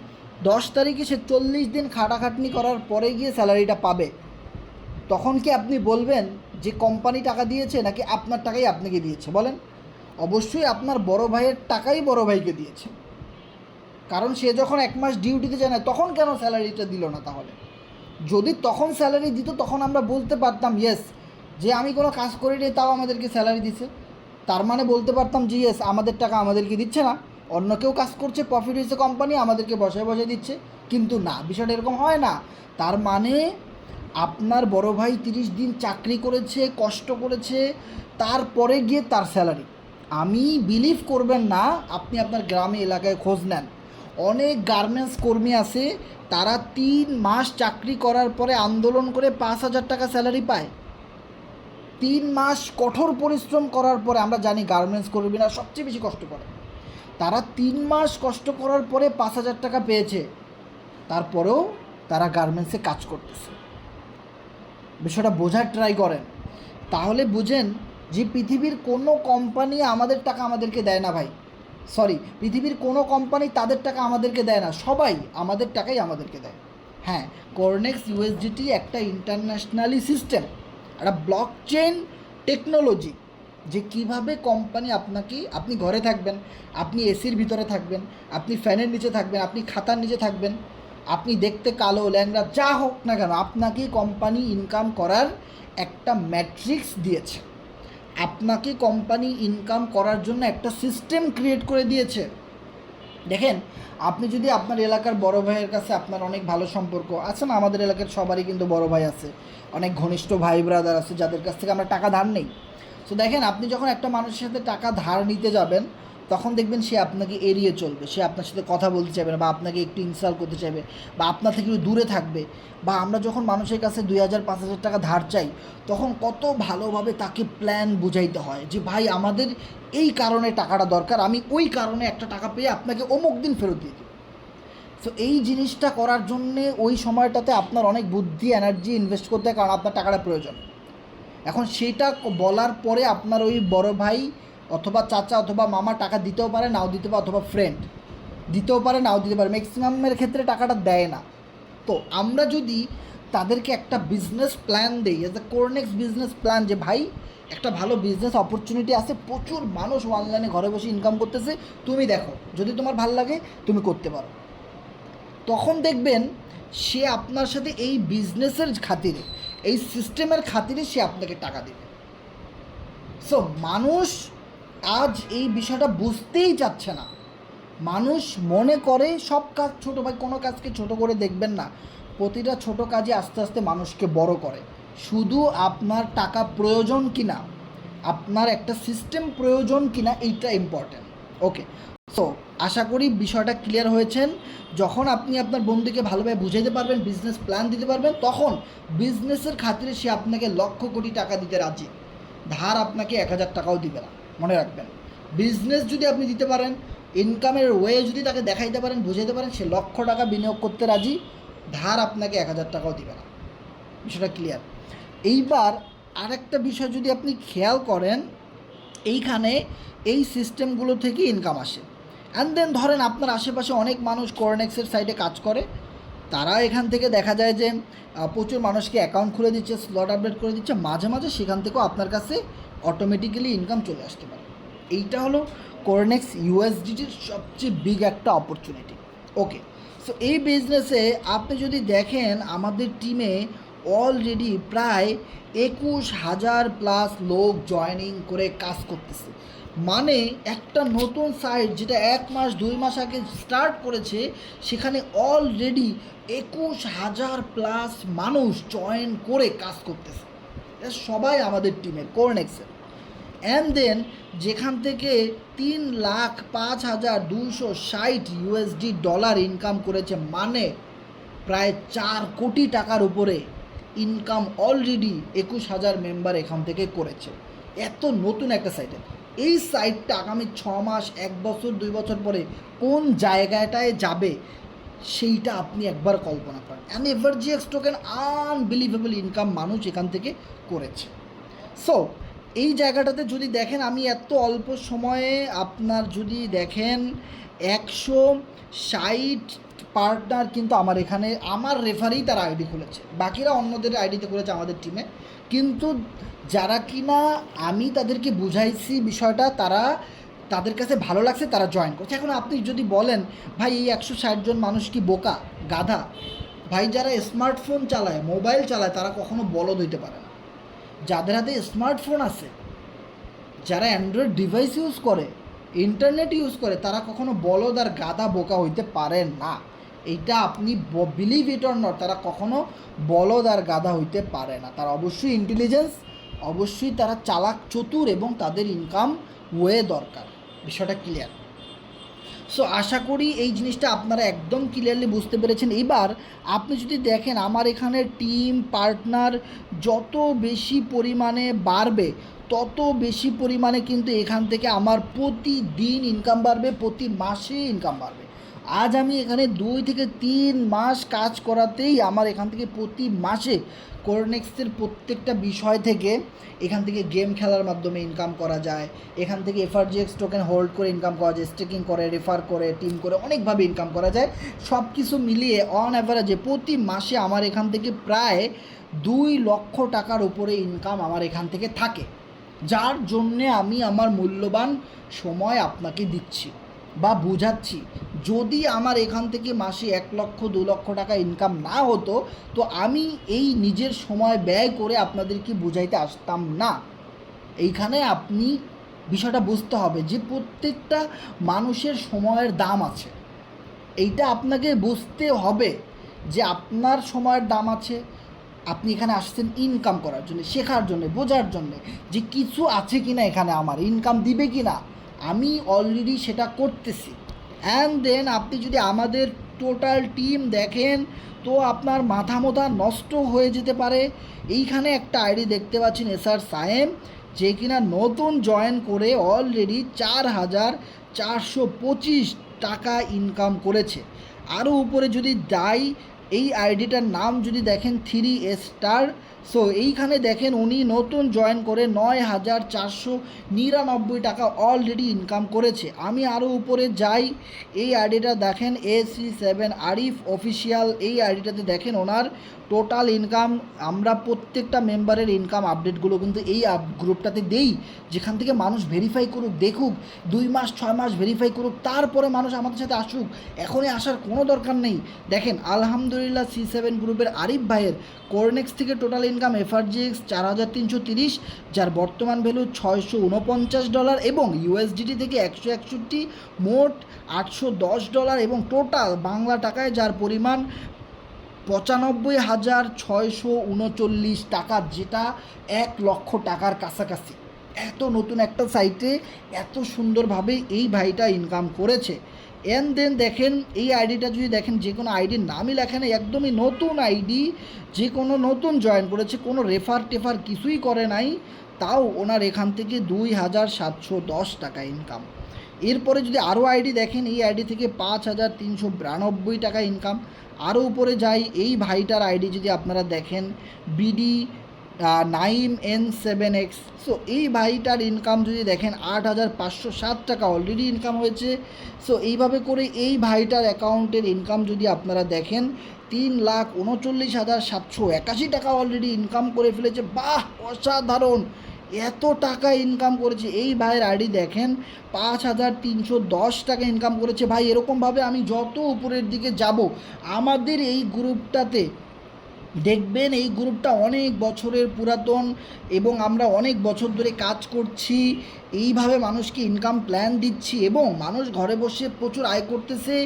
10 তারিখে সে 40 দিন খাটাখাটনি করার পরে গিয়ে স্যালারিটা পাবে। তখন কি আপনি বলবেন যে কোম্পানি টাকা দিয়েছে নাকি আপনার টাকাই আপনাকে দিয়েছে? বলেন। অবশ্যই আপনার বড় ভাইয়ের টাকাই বড় ভাইকে দিয়েছে, কারণ সে যখন 1 মাস ডিউটিতে যায় না তখন কেন স্যালারিটা দিল না? তাহলে যদি তখন স্যালারি দিত তখন আমরা বলতে পারতাম ইয়েস যে আমি কোনো কাজ করিনি তাও আমাদেরকে স্যালারি দিছে। তার মানে বলতে পারতাম যে ইয়েস আমাদের টাকা আমাদেরকে দিচ্ছে না, অন্য কেউ কাজ করছে, প্রফিট হয়েছে কোম্পানি, আমাদেরকে বসায় বসায় দিচ্ছে। কিন্তু না, বিষয়টা এরকম হয় না। তার মানে আপনার বড় ভাই 30 দিন চাকরি করেছে, কষ্ট করেছে, তারপরে গিয়ে তার স্যালারি। আমি বিলিভ করবেন না, আপনি আপনার গ্রামে এলাকায় খোঁজ নেন, অনেক গার্মেন্টস কর্মী আছে তারা 3 মাস চাকরি করার পরে আন্দোলন করে 5,000 টাকা স্যালারি পায়। 3 মাস কঠোর পরিশ্রম করার পরে, আমরা জানি গার্মেন্টস কর্মীরা সবচেয়ে বেশি কষ্ট করে, তারা 3 মাস কষ্ট করার পরে 5,000 টাকা পেয়েছে, তারপরেও তারা গার্মেন্টসে কাজ করতেছে। বিষয়টা বোঝার ট্রাই করেন, তাহলে বুঝেন যে পৃথিবীর কোনো কোম্পানি আমাদের টাকা আমাদেরকে দেয় না ভাই। সরি, পৃথিবীর কোনো কোম্পানি তাদের টাকা আমাদেরকে দেয় না, সবাই আমাদের টাকাই আমাদেরকে দেয়। হ্যাঁ, কর্নেক্স ইউএসডিটি একটা ইন্টারন্যাশনালি সিস্টেম, একটা ব্লক চেইন টেকনোলজি, যে কিভাবে কোম্পানি আপনাকে, আপনি ঘরে থাকবেন, আপনি এসির ভিতরে থাকবেন, আপনি ফ্যানের নিচে থাকবেন, আপনি খাতার নিচে থাকবেন, আপনি দেখতে কালো ল্যাংড়া যা হোক না কেন, আপনাকে কোম্পানি ইনকাম করার একটা ম্যাট্রিক্স দিয়েছে, আপনাকে কোম্পানি ইনকাম করার জন্য একটা সিস্টেম ক্রিয়েট করে দিয়েছে। দেখেন, আপনি যদি আপনার এলাকার বড় ভাইয়ের কাছে আপনার অনেক ভালো সম্পর্ক আছে, না আমাদের এলাকার সবারই কিন্তু বড় ভাই আছে, অনেক ঘনিষ্ঠ ভাই ব্রাদার আছে যাদের কাছ থেকে আমরা টাকা ধার নেই। সো দেখেন, আপনি যখন একটা মানুষের সাথে টাকা ধার নিতে যাবেন তখন দেখবেন সে আপনাকে এড়িয়ে চলবে, সে আপনার সাথে কথা বলতে চাইবে না, বা আপনাকে একটু ইনসাল্ট করতে চাইবে, বা আপনার থেকে একটু দূরে থাকবে। বা আমরা যখন মানুষের কাছে 2,000 5,000 টাকা ধার চাই তখন কত ভালোভাবে তাকে প্ল্যান বুঝাইতে হয় যে ভাই আমাদের এই কারণে টাকাটা দরকার, আমি ওই কারণে একটা টাকা পেয়ে আপনাকে অমুক দিন ফেরত দিয়ে দিই। সো এই জিনিসটা করার জন্যে ওই সময়টাতে আপনার অনেক বুদ্ধি এনার্জি ইনভেস্ট করতে হয়, কারণ আপনার টাকাটা প্রয়োজন। এখন সেইটা বলার পরে আপনার ওই বড় ভাই অথবা চাচা অথবা মামা টাকা দিতেও পারে, নাও দিতে পারে, অথবা ফ্রেন্ড দিতেও পারে, নাও দিতে পারে, ম্যাক্সিমামের ক্ষেত্রে টাকাটা দেয় না। তো আমরা যদি তাদেরকে একটা বিজনেস প্ল্যান দিই, এজ এ কোরনেক্স বিজনেস প্ল্যান, যে ভাই একটা ভালো বিজনেস অপরচুনিটি আছে, প্রচুর মানুষ অনলাইনে ঘরে বসে ইনকাম করতেছে, তুমি দেখো, যদি তোমার ভালো লাগে তুমি করতে পারো, তখন দেখবেন সে আপনার সাথে এই বিজনেসের খাতিরে, এই সিস্টেমের খাতিরে সে আপনাকে টাকা দেবে। সো মানুষ আজ এই বিষয়টা বুঝতেই চাচ্ছে না। মানুষ মনে করে সব কাজ ছোটো, ভাই কোনো কাজকে ছোট করে দেখবেন না, প্রতিটা ছোট কাজে আস্তে আস্তে মানুষকে বড় করে। শুধু আপনার টাকা প্রয়োজন কিনা, আপনার একটা সিস্টেম প্রয়োজন কিনা, এইটা ইম্পর্ট্যান্ট। ওকে, সো আশা করি বিষয়টা ক্লিয়ার হয়েছেন। যখন আপনি আপনার বন্ধুকে ভালোভাবে বুঝাইতে পারবেন, বিজনেস প্ল্যান দিতে পারবেন, তখন বিজনেসের খাতিরে সে আপনাকে লক্ষ কোটি টাকা দিতে রাজি, ধার আপনাকে 1,000 টাকাও দিবে না। মনে রাখবেন, বিজনেস যদি আপনি দিতে পারেন, ইনকামের ওয়ে যদি তাকে দেখাইতে পারেন, বুঝাইতে পারেন, সে লক্ষ টাকা বিনিয়োগ করতে রাজি, ধার আপনাকে 1,000 টাকাও দিবে না। বিষয়টা ক্লিয়ার? এইবার আরেকটা বিষয় যদি আপনি খেয়াল করেন, এইখানে এই সিস্টেমগুলো থেকে ইনকাম আসে। অ্যান্ড দেন ধরেন আপনার আশেপাশে অনেক মানুষ কোরনেক্সের সাইডে কাজ করে, তারা এখান থেকে দেখা যায় যে প্রচুর মানুষকে অ্যাকাউন্ট খুলে দিচ্ছে, স্লট আপডেট করে দিচ্ছে, মাঝে মাঝে সেখান থেকেও আপনার কাছে অটোমেটিক্যালি ইনকাম চলে আসতে পারে। এইটা হলো কোরনেক্স ইউএসডিটির সবচেয়ে বিগ একটা অপরচুনিটি। ওকে, সো এই বিজনেসে আপনি যদি দেখেন আমাদের টিমে অলরেডি প্রায় 21,000 প্লাস লোক জয়েনিং করে কাজ করতেছে। মানে একটা নতুন সাইট যেটা 1 মাস 2 মাস আগে স্টার্ট করেছে, সেখানে অলরেডি 21,000 প্লাস মানুষ জয়েন করে কাজ করতেছে। এটা সবাই আমাদের টিমের কোরনেক্সের। অ্যান্ড দেন যেখান থেকে 3,05,260 ইউএসডি ডলার ইনকাম করেছে, মানে প্রায় 4 কোটি টাকার উপরে ইনকাম অলরেডি 21,000 মেম্বার এখান থেকে করেছে। এত নতুন একটা সাইটে, এই সাইটটা আগামী 6 মাস 1 বছর 2 বছর পরে কোন জায়গাটায় যাবে, সেইটা আপনি একবার কল্পনা করেন। অ্যান্ড এভারজিএক্স টোকেন আনবিলিভেবল ইনকাম মানুষ এখান থেকে করেছে। সো এই জায়গাটাতে যদি দেখেন, আমি এত অল্প সময়ে আপনার যদি দেখেন 160 পার্টনার কিন্তু আমার এখানে আমার রেফারেই তারা আইডি খুলেছে, বাকিরা অন্যদের আইডিতে করেছে আমাদের টিমে। কিন্তু যারা কিনা আমি তাদেরকে বুঝাইছি বিষয়টা, তারা তাদের কাছে ভালো লাগছে, তারা জয়েন করছে। এখন আপনি যদি বলেন ভাই এই 160 জন মানুষ কি বোকা, গাধা? ভাই যারা স্মার্টফোন চালায়, মোবাইল চালায়, তারা কখনো বলদ হইতে পারে না। যাদের হাতে স্মার্টফোন আছে, যারা অ্যান্ড্রয়েড ডিভাইস ইউজ করে, ইন্টারনেট ইউজ করে, তারা কখনো বলদ আর গাধা বোকা হইতে পারে না। এইটা আপনি বিলিভ ইট অর নট, তারা কখনো বলদ আর গাধা হইতে পারে না। তারা অবশ্যই ইন্টেলিজেন্স, অবশ্যই তারা চালাক চতুর, এবং তাদের ইনকাম ওয়ে দরকার। বিষয়টা ক্লিয়ার। সো আশা করি এই জিনিসটা আপনারা একদম ক্লিয়ারলি বুঝতে পেরেছেন। এবার আপনি যদি দেখেন আমার এখানে টিম পার্টনার যত বেশি পরিমাণে বাড়বে, তত বেশি পরিমাণে কিন্তু এখান থেকে আমার প্রতিদিন ইনকাম বাড়বে, প্রতি মাসে ইনকাম বাড়বে। আজ আমি এখানে 2 থেকে 3 মাস কাজ করাতেই আমার এখান থেকে প্রতি মাসে কোরনেক্সের প্রত্যেকটা বিষয় থেকে, এখান থেকে গেম খেলার মাধ্যমে ইনকাম করা যায়, এখান থেকে এফআরজিএক্স টোকেন হোল্ড করে ইনকাম করা যায়, স্টেকিং করে, রেফার করে, টিম করে, অনেকভাবে ইনকাম করা যায়। সব কিছু মিলিয়ে অন অ্যাভারেজে প্রতি মাসে আমার এখান থেকে প্রায় 2 লক্ষ টাকার উপরে ইনকাম আমার এখান থেকে থাকে, যার জন্যে আমি আমার মূল্যবান সময় আপনাকে দিচ্ছি বা বোঝাচ্ছি। যদি আমার এখান থেকে মাসে 1 লক্ষ 2 লক্ষ টাকা ইনকাম না হতো, তো আমি এই নিজের সময় ব্যয় করে আপনাদেরকে বুঝাইতে আসতাম না। এইখানে আপনি বিষয়টা বুঝতে হবে যে প্রত্যেকটা মানুষের সময়ের দাম আছে। এইটা আপনাকে বুঝতে হবে যে আপনার সময়ের দাম আছে। আপনি এখানে আসছেন ইনকাম করার জন্য, শেখার জন্য, বোঝার জন্য যে কিছু আছে কি না, এখানে আমার ইনকাম দিবে কি না, আমি অলরেডি সেটা করতেছি। অ্যান্ড দেন আপনি যদি আমাদের টোটাল টিম দেখেন, তো আপনার মাথা নষ্ট হয়ে যেতে পারে। এইখানে একটা আইডি দেখতে পাচ্ছেন এসআর সায়েম, যে কিনা নতুন জয়েন করে অলরেডি 4,425 টাকা ইনকাম করেছে। আরও উপরে যদি যাই, এই আইডিটার নাম যদি দেখেন 3 স্টার। সো এইখানে দেখেন উনি নতুন জয়েন করে 9,499 টাকা অলরেডি ইনকাম করেছে। আমি আরও উপরে যাই, এই আইডিটা দেখেন AC7 আরিফ অফিসিয়াল। এই আইডিটাতে দেখেন ওনার টোটাল ইনকাম, আমরা প্রত্যেকটা মেম্বারের ইনকাম আপডেটগুলো কিন্তু এই গ্রুপটাতে দেই, যেখান থেকে মানুষ ভেরিফাই করুক, দেখুক, 2 মাস 6 মাস ভেরিফাই করুক, তারপরে মানুষ আমাদের সাথে আসুক। এখনই আসার কোনো দরকার নেই। দেখেন আলহামদুলিল্লাহ C7 গ্রুপের আরিফ ভাইয়ের কোরনেক্স থেকে টোটাল ইনকাম এফআরজিএক্স 4,330, যার বর্তমান ভ্যালু $649, এবং USDT থেকে 161, মোট $810, এবং টোটাল বাংলা টাকায় যার পরিমাণ 95,639 টাকা, যেটা 1 লক্ষ টাকার কাছাকাছি। এত নতুন একটা সাইটে এত সুন্দরভাবে এই ভাইটা ইনকাম করেছে। এন্ড দেন দেখেন এই আইডিটা যদি দেখেন, যে কোনো আইডির নামই লেখেন, একদমই নতুন আইডি, যে কোনো নতুন জয়েন করেছে, কোনো রেফার টেফার কিছুই করে নাই, তাও ওনার এখান থেকে 2,710 টাকা ইনকাম। এরপরে যদি আরও আইডি দেখেন, এই আইডি থেকে 5,392 টাকা ইনকাম। আরও উপরে যাই, এই ভাইটার আইডি যদি আপনারা দেখেন BD9N7X। সো এই ভাইটার ইনকাম যদি দেখেন 8,507 টাকা অলরেডি ইনকাম হয়েছে। সো এইভাবে করে এই ভাইটার অ্যাকাউন্টের ইনকাম যদি আপনারা দেখেন 3,39,781 টাকা অলরেডি ইনকাম করে ফেলেছে। বাহ, অসাধারণ! এত টাকা ইনকাম করেছে এই ভাইয়ের আইডি দেখেন 5,310 টাকা ইনকাম করেছে। ভাই এরকমভাবে আমি যত উপরের দিকে যাব, আমাদের এই গ্রুপটাতে দেখবেন এই গ্রুপটা অনেক বছরের পুরাতন, এবং আমরা অনেক বছর ধরে কাজ করছি, এইভাবে মানুষকে ইনকাম প্ল্যান দিচ্ছি, এবং মানুষ ঘরে বসে প্রচুর আয় করতেছে।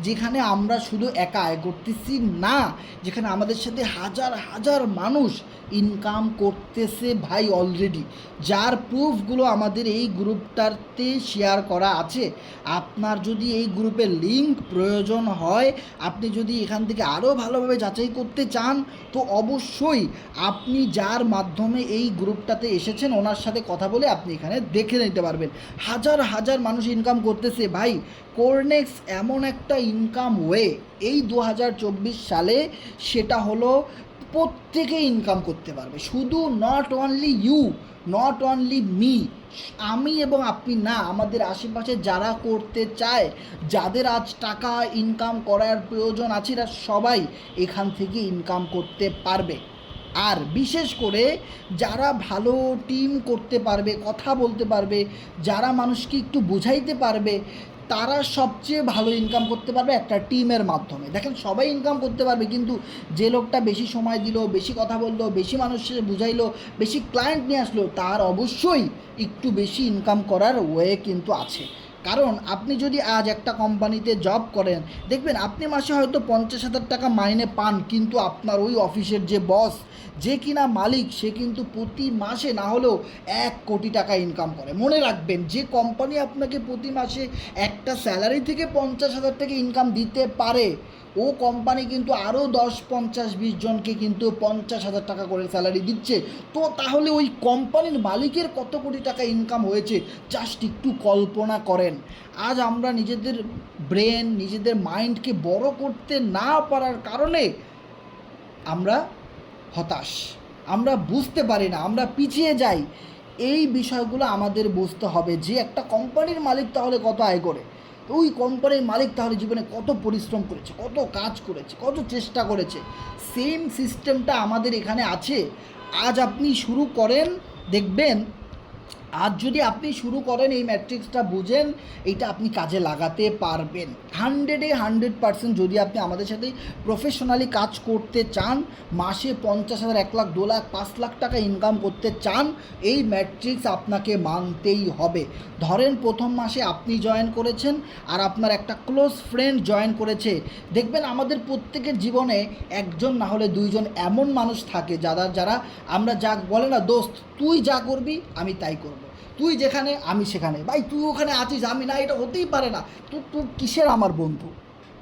যেখানে আমরা শুধু একা আয় করতেছি না, যেখানে আমাদের সাথে হাজার হাজার মানুষ ইনকাম করতেছে ভাই অলরেডি, যার প্রুফগুলো আমাদের এই গ্রুপটাতে শেয়ার করা আছে। আপনার যদি এই গ্রুপের লিঙ্ক প্রয়োজন হয়, আপনি যদি এখান থেকে আরও ভালোভাবে যাচাই করতে চান, তো অবশ্যই আপনি যার মাধ্যমে এই গ্রুপটাতে এসেছেন ওনার সাথে কথা বলে আপনি এখানে দেখে নিতে পারবেন। হাজার হাজার মানুষ ইনকাম করতেছে ভাই। কোরনেক্স এমন একটা ইনকাম ওয়ে এই 2024 সালে, সেটা হলো প্রত্যেকে ইনকাম করতে পারবে, শুধু not only you, not only me, আমি এবং আপনি না, আমাদের আশেপাশে যারা করতে চায়, যাদের আজ টাকা ইনকাম করার প্রয়োজন আছে, এরা সবাই এখান থেকে ইনকাম করতে পারবে। আর বিশেষ করে যারা ভালো টিম করতে পারবে, কথা বলতে পারবে, যারা মানুষকে একটু বোঝাইতে পারবে, তারা সবচেয়ে ভালো ইনকাম করতে পারবে একটা টিমের মাধ্যমে। দেখেন সবাই ইনকাম করতে পারবে, কিন্তু যে লোকটা বেশি সময় দিল, বেশি কথা বললো, বেশি মানুষকে বুঝাইলো, বেশি ক্লায়েন্ট নিয়ে আসলো, তার অবশ্যই একটু বেশি ইনকাম করার ওয়ে কিন্তু আছে। কারণ আপনি যদি আজ একটা কোম্পানিতে জব করেন, দেখবেন আপনি মাসে হয়তো 50,000 টাকা মাইনে পান, কিন্তু আপনার ওই অফিসের যে বস, যে কিনা মালিক, সে কিন্তু প্রতি মাসে না হলেও 1 কোটি টাকা ইনকাম করে। মনে রাখবেন, যে কোম্পানি আপনাকে প্রতি মাসে একটা স্যালারি থেকে 50,000 টাকা ইনকাম দিতে পারে, ও কোম্পানি কিন্তু আরও 10, 50, 20 জনকে কিন্তু 50,000 টাকা করে স্যালারি দিচ্ছে। তো তাহলে ওই কোম্পানির মালিকের কত কোটি টাকা ইনকাম হয়েছে জাস্ট একটু কল্পনা করেন। আজ আমরা নিজেদের ব্রেন, নিজেদের মাইন্ডকে বড় করতে না পারার কারণে আমরা হতাশ, আমরা বুঝতে পারি না, আমরা পিছিয়ে যাই। এই বিষয়গুলো আমাদের বুঝতে হবে যে একটা কোম্পানির মালিক তাহলে কত আয় করে, ওই কোম্পানির মালিক তাহলে জীবনে কত পরিশ্রম করেছে, কত কাজ করেছে, কত চেষ্টা করেছে। সেম সিস্টেমটা আমাদের এখানে আছে। আজ আপনি শুরু করেন, দেখবেন আজ যদি আপনি শুরু করেন, এই ম্যাট্রিক্সটা বুঝেন, এইটা আপনি কাজে লাগাতে পারবেন 100% যদি আপনি আমাদের সাথে প্রফেশনালি কাজ করতে চান, মাসে 50,000, 1 লাখ, 2 লাখ, 5 লাখ টাকা ইনকাম করতে চান, এই ম্যাট্রিক্স আপনাকে মানতেই হবে। ধরেন প্রথম মাসে আপনি জয়েন করেছেন আর আপনার একটা ক্লোজ ফ্রেন্ড জয়েন করেছে, দেখবেন আমাদের প্রত্যেকের জীবনে একজন না হলে দুইজন এমন মানুষ থাকে যারা আমরা যা বলে না, দোস্ত তুই যা করবি আমি তাই করব, তুই যেখানে আমি সেখানে, ভাই তুই ওখানে আছিস আমি না, এটা হতেই পারে না, তুই কিসের আমার বন্ধু,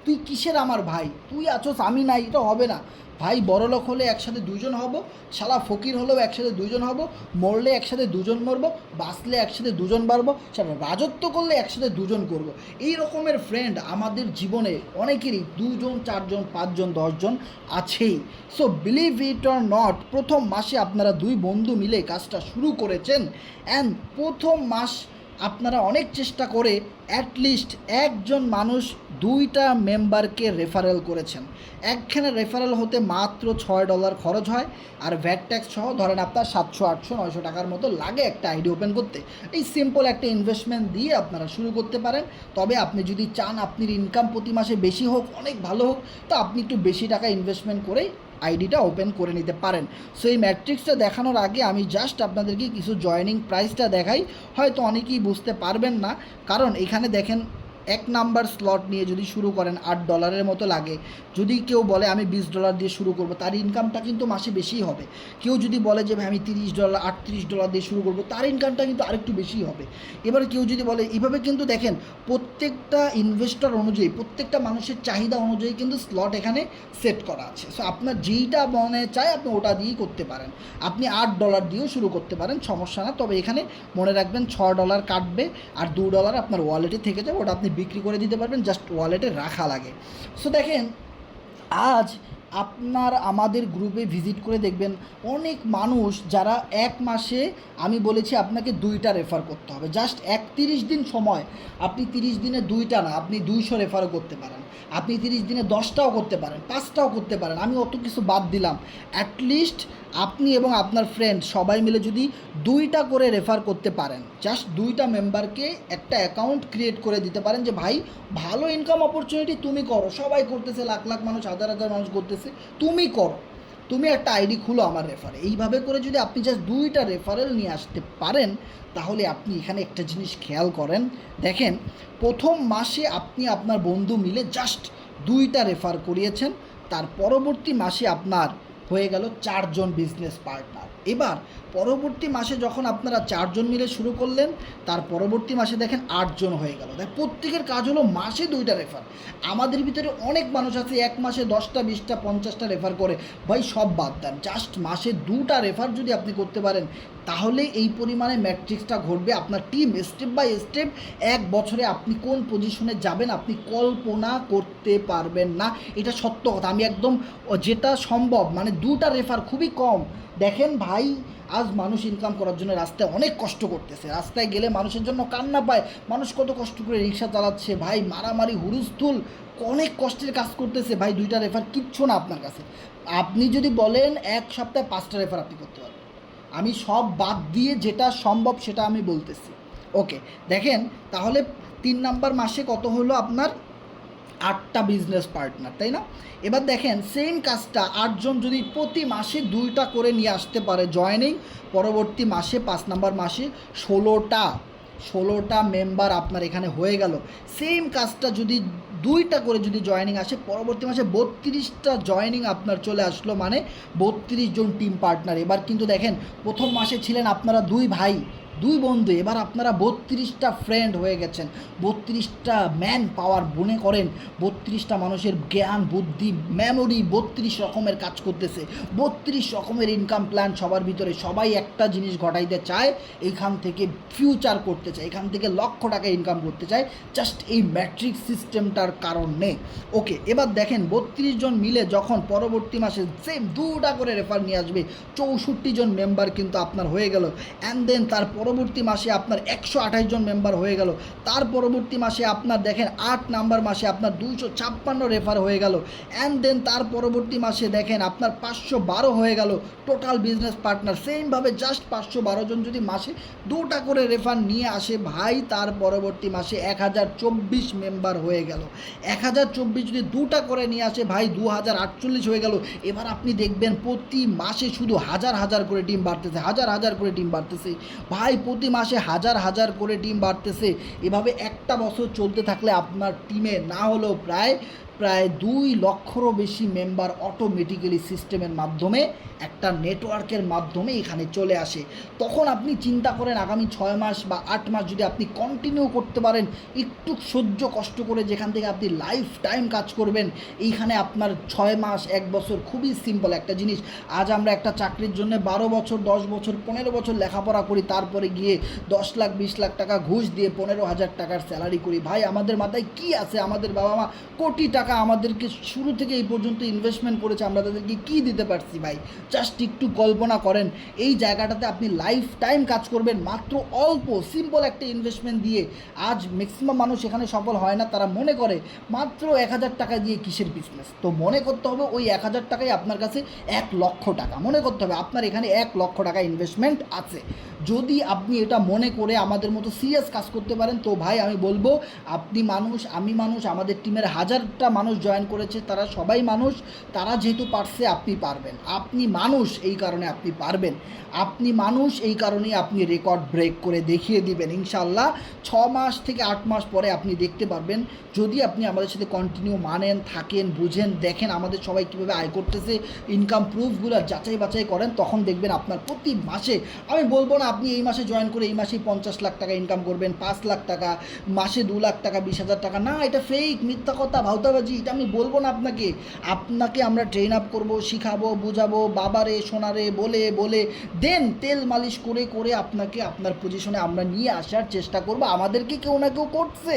তুই কিসের আমার ভাই, তুই আছোস আমি নাই, এটা হবে না। ভাই বড়লোক হলে একসাথে দুজন হব, শালা ফকির হলেও একসাথে দুজন হব, মরলে একসাথে দুজন মরব, বাঁচলে একসাথে দুজন বাড়বো, সেটা রাজত্ব করলে একসাথে দুজন করব। এই রকমের ফ্রেন্ড আমাদের জীবনে অনেকেরই 2 জন, 4 জন, 5 জন, 10 জন আছেই। So believe it or not, প্রথম মাসে আপনারা 2 বন্ধু মিলে কাজটা শুরু করেছেন, অ্যান্ড প্রথম মাস আপনারা অনেক চেষ্টা করে অ্যাটলিস্ট একজন মানুষ 2টা মেম্বারকে রেফারেল করেছেন। একখানে রেফারেল হতে মাত্র $6 খরচ হয়, আর ভ্যাট ট্যাক্স সহ ধরেন আপনার 700, 800, 900 টাকার মতো লাগে একটা আইডি ওপেন করতে। এই সিম্পল একটা ইনভেস্টমেন্ট দিয়ে আপনারা শুরু করতে পারেন। তবে আপনি যদি চান আপনার ইনকাম প্রতি মাসে বেশি হোক, অনেক ভালো হোক, তো আপনি একটু বেশি টাকা ইনভেস্টমেন্ট করেই আইডিটা ওপেন করে নিতে পারেন। সো এই ম্যাট্রিক্সটা দেখানোর আগে আমি জাস্ট আপনাদেরকে কিছু জয়েনিং প্রাইসটা দেখাই, হয়তো অনেকেই বুঝতে পারবেন না। কারণ এখানে দেখেন 1 নাম্বার স্লট নিয়ে যদি শুরু করেন $8 মতো লাগে। যদি কেউ বলে আমি $20 দিয়ে শুরু করব, তার ইনকামটা কিন্তু মাসে বেশিই হবে। কেউ যদি বলে যে ভাই আমি $30, $38 দিয়ে শুরু করব, তার ইনকামটা কিন্তু আরেকটু বেশিই হবে। এবার কেউ যদি বলে, এইভাবে কিন্তু দেখেন প্রত্যেকটা ইনভেস্টর অনুযায়ী, প্রত্যেকটা মানুষের চাহিদা অনুযায়ী কিন্তু স্লট এখানে সেট করা আছে। সো আপনার যেইটা মনে চায় আপনি ওটা দিয়েই করতে পারেন। আপনি $8 দিয়েও শুরু করতে পারেন, সমস্যা না। তবে এখানে মনে রাখবেন $6 কাটবে আর $2 আপনার ওয়ালেটে থেকে যাবে, ওটা আপনি বিক্রি করে দিতে পারবেন, জাস্ট ওয়ালেটে রাখা লাগে। সো দেখেন আজ আপনার আমাদের গ্রুপে ভিজিট করে দেখবেন অনেক মানুষ যারা 1 মাসে, আমি বলেছি আপনাকে 2টা রেফার করতে হবে, জাস্ট 31 দিন সময়। আপনি 30 দিনে 2টা না, আপনি 200 রেফারও করতে পারেন, আপনি 30 দিনে 10টাও করতে পারেন, 5টাও করতে পারেন, আমি অত কিছু বাদ দিলাম। অ্যাটলিস্ট আপনি এবং আপনার ফ্রেন্ড সবাই মিলে যদি 2টা করে রেফার করতে পারেন, জাস্ট 2টা মেম্বারকে একটা অ্যাকাউন্ট ক্রিয়েট করে দিতে পারেন যে ভাই ভালো ইনকাম অপরচুনিটি তুমি করো, সবাই করতেছে, লাখ লাখ মানুষ, হাজার হাজার মানুষ করতেছে, তুমি করো, তুমি একটা আইডি খুলো আমার রেফারে। এইভাবে করে যদি আপনি জাস্ট 2টা রেফারেল নিয়ে আসতে পারেন, তাহলে আপনি এখানে একটা জিনিস খেয়াল করেন, দেখেন প্রথম মাসে আপনি আপনার বন্ধু মিলে জাস্ট 2টা রেফার করিয়েছেন, তার পরবর্তী মাসে আপনার হয়ে গেল 4 জন বিজনেস পার্টনার। এবার পরবর্তী মাসে যখন আপনারা 4 জন মিলে শুরু করলেন, তার পরবর্তী মাসে দেখেন 8 জন হয়ে গেল। দেখ প্রত্যেকের কাজ হলো মাসে 2টা রেফার। আমাদের ভিতরে অনেক মানুষ আছে এক মাসে 10টা 20টা 50টা রেফার করে। ভাই সব বাদ দেন, জাস্ট মাসে 2টা রেফার যদি আপনি করতে পারেন তাহলে এই পরিমাণে ম্যাট্রিক্সটা ঘটবে। আপনার টিম স্টেপ বাই স্টেপ 1 বছরে আপনি কোন পজিশনে যাবেন আপনি কল্পনা করতে পারবেন না। এটা সত্য কথা, আমি একদম যেটা সম্ভব মানে 2টা রেফার খুবই কম। দেখেন ভাই আজ মানুষ ইনকাম করার জন্য রাস্তায় অনেক কষ্ট করতেছে, রাস্তায় গেলে মানুষের জন্য কান্না পায়। মানুষ কত কষ্ট করে রিক্সা চালাচ্ছে ভাই, মারামারি হুলস্থুল অনেক কষ্টের কাজ করতেছে ভাই। 2টা রেফার কিচ্ছু না আপনার কাছে। আপনি যদি বলেন 1 সপ্তাহে 5টা রেফার আপনি করতে পারবেন। আমি সব বাদ দিয়ে যেটা সম্ভব সেটা আমি বলতেছি। ওকে দেখেন তাহলে 3 নাম্বার মাসে কত হলো আপনার 8টা বিজনেস পার্টনার, তাই না? এবার দেখেন সেম কাজটা 8 জন যদি প্রতি মাসে 2টা করে নিয়ে আসতে পারে জয়েনিং, পরবর্তী মাসে 5 নাম্বার মাসে 16টা মেম্বার আপনার এখানে হয়ে গেল। সেম কাজটা যদি 2টা করে যদি জয়েনিং আসে পরবর্তী মাসে 32টা জয়েনিং আপনার চলে আসলো, মানে 32 জন টিম পার্টনার। এবার কিন্তু দেখেন প্রথম মাসে ছিলেন আপনারা 2 ভাই 2 বন্ধু, এবার আপনারা 32টা ফ্রেন্ড হয়ে গেছেন। 32টা ম্যান পাওয়ার মনে করেন, 32টা মানুষের জ্ঞান বুদ্ধি মেমোরি 32 রকমের কাজ করতেছে, 32 রকমের ইনকাম প্ল্যান সবার ভিতরে। সবাই একটা জিনিস ঘটাইতে চায়, এইখান থেকে ফিউচার করতে চায়, এখান থেকে লক্ষ টাকা ইনকাম করতে চায়, জাস্ট এই ম্যাট্রিক্স সিস্টেমটার কারণে। ওকে এবার দেখেন 32 জন মিলে যখন পরবর্তী মাসে সেম 2টা করে রেফার নিয়ে আসবে 64 জন মেম্বার কিন্তু আপনার হয়ে গেল। অ্যান্ড দেন তার পরবর্তী মাসে আপনার 128 জন মেম্বার হয়ে গেল। তার পরবর্তী মাসে আপনার দেখেন 8 নাম্বার মাসে আপনার 256 রেফার হয়ে গেল। অ্যান্ড দেন তার পরবর্তী মাসে দেখেন আপনার 512 হয়ে গেল টোটাল বিজনেস পার্টনার। সেমভাবে জাস্ট 512 জন যদি মাসে 2টা করে রেফার নিয়ে আসে ভাই, তার পরবর্তী মাসে 1024 মেম্বার হয়ে গেল। 1024 যদি 2টা করে নিয়ে আসে ভাই 2048 হয়ে গেল। এবার আপনি দেখবেন প্রতি মাসে শুধু হাজার হাজার করে টিম বাড়তেছে, হাজার হাজার করে টিম বাড়তেছে ভাই, প্রতি মাসে হাজার হাজার করে টিম বাড়তেছে। এভাবে একটা বছর চলতে থাকলে আপনার টিমে না হলেও প্রায় 2 লক্ষেরও বেশি মেম্বার অটোমেটিক্যালি সিস্টেমের মাধ্যমে একটা নেটওয়ার্কের মাধ্যমে এখানে চলে আসে। তখন আপনি চিন্তা করেন আগামী 6 মাস বা 8 মাস যদি আপনি কন্টিনিউ করতে পারেন একটু সহ্য কষ্ট করে, যেখান থেকে আপনি লাইফ টাইম কাজ করবেন, এইখানে আপনার 6 মাস 1 বছর খুবই সিম্পল একটা জিনিস। আজ আমরা একটা চাকরির জন্য 12 বছর 10 বছর 15 বছর লেখাপড়া করি, তারপরে গিয়ে 10 লাখ 20 লাখ টাকা ঘুষ দিয়ে 15,000 টাকার স্যালারি করি। ভাই আমাদের মাথায় কি আছে? আমাদের বাবা মা কোটি টাকা আমাদেরকে শুরু থেকে এই পর্যন্ত ইনভেস্টমেন্ট করেছে, আমরা তাদেরকে কী দিতে পারছি ভাই? জাস্ট একটু কল্পনা করেন এই জায়গাটাতে আপনি লাইফ টাইম কাজ করবেন মাত্র অল্প সিম্পল একটা ইনভেস্টমেন্ট দিয়ে। আজ ম্যাক্সিমাম মানুষ এখানে সফল হয় না, তারা মনে করে মাত্র 1000 টাকা দিয়ে কিসের বিজনেস। তো মনে করতে হবে ওই 1000 টাকায় আপনার কাছে 1 লক্ষ টাকা, মনে করতে হবে আপনার এখানে 1 লক্ষ টাকা ইনভেস্টমেন্ট আছে। যদি আপনি এটা মনে করে আমাদের মতো সিরিয়াস কাজ করতে পারেন তো ভাই আমি বলবো আপনি মানুষ, আমি মানুষ, আমাদের টিমের হাজারটা মানুষ জয়েন করেছে, তারা সবাই মানুষ, তারা যেহেতু পারছে আপনি পারবেন। আপনি মানুষ এই কারণে আপনি পারবেন, আপনি মানুষ এই কারণেই আপনি রেকর্ড ব্রেক করে দেখিয়ে দিবেন ইনশাল্লাহ। 6 মাস থেকে 8 মাস পরে আপনি দেখতে পারবেন, যদি আপনি আমাদের সাথে কন্টিনিউ মানেন, থাকেন, বুঝেন, দেখেন আমাদের সবাই কীভাবে আয় করতেছে, ইনকাম প্রুফগুলো যাচাই বাছাই করেন, তখন দেখবেন আপনার প্রতি মাসে, আমি বলবো না আপনি এই মাসে জয়েন করে এই মাসেই 50 লাখ টাকা ইনকাম করবেন, 5 লাখ টাকা, মাসে 2 লাখ টাকা, 20,000 টাকা, না এটা ফেক, মিথ্যা কথা, ভাউতাবাজি, এটা আমি বলবো না আপনাকে। আপনাকে আমরা ট্রেন আপ করবো, শিখাবো, বুঝাবো, বাবারে সোনারে বলে বলে দেন তেল মালিশ করে করে আপনাকে আপনার পজিশনে আমরা নিয়ে আসার চেষ্টা করব। আমাদেরকে কেউ না কেউ করছে,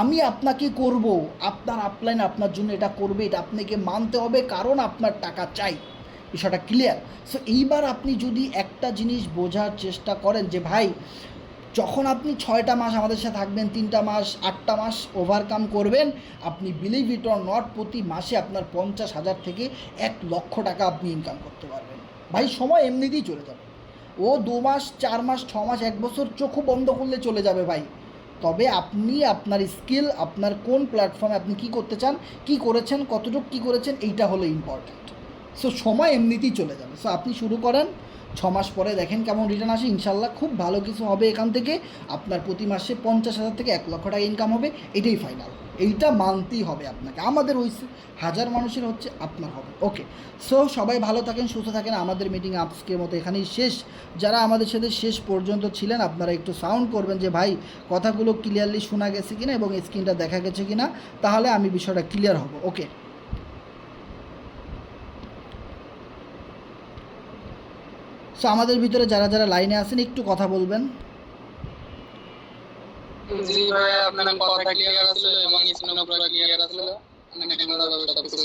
আমি আপনাকে করব, আপনার আপলাইন আপনার জন্য এটা করবে, এটা আপনাকে মানতে হবে, কারণ আপনার টাকা চাই। বিষয়টা ক্লিয়ার? সো এইবার আপনি যদি একটা জিনিস বোঝার চেষ্টা করেন যে ভাই যখন আপনি 6টা মাস আমাদের সাথে থাকবেন, 3টা মাস 8টা মাস ওভারকাম করবেন, আপনি বিলিভ ইট অর নট প্রতি মাসে আপনার 50,000 থেকে 1 লক্ষ টাকা আপনি ইনকাম করতে পারবেন। ভাই সময় এমনিতেই চলে যাবে, ও 2 মাস 4 মাস 6 মাস 1 বছর চোখও বন্ধ করলে চলে যাবে ভাই। তবে আপনি আপনার স্কিল, আপনার কোন প্ল্যাটফর্মে আপনি কী করতে চান, কী করেছেন, কতটুকু কী করেছেন, এইটা হলো ইম্পর্ট্যান্ট। সো সময় এমনিতেই চলে যাবে। সো আপনি শুরু করেন, 6 মাস পরে দেখেন কেমন রিটার্ন আসে, ইনশাল্লাহ খুব ভালো কিছু হবে এখান থেকে। আপনার প্রতি মাসে 50,000 থেকে 1 লক্ষ টাকা ইনকাম হবে, এটাই ফাইনাল। এইটা মানতেই হবে আপনাকে। আমাদের হয়েছে, হাজার মানুষের হচ্ছে, আপনার হবে। ওকে, সো সবাই ভালো থাকেন, সুস্থ থাকেন। আমাদের মিটিং আজকের মতো এখানেই শেষ। যারা আমাদের সাথে শেষ পর্যন্ত ছিলেন আপনারা একটু সাউন্ড করবেন যে ভাই কথাগুলো ক্লিয়ারলি শোনা গেছে কিনা এবং স্ক্রিনটা দেখা গেছে কিনা, তাহলে আমি বিষয়টা ক্লিয়ার হব। ওকে, সো আমাদের ভিতরে যারা যারা লাইনে আছেন একটু কথা বলবেন। জি ভাই, আপনার কথা ক্লিয়ার আসলো এবং স্ক্রিনও পুরো ক্লিয়ার আসলো। অনেক সুন্দরভাবে সবকিছু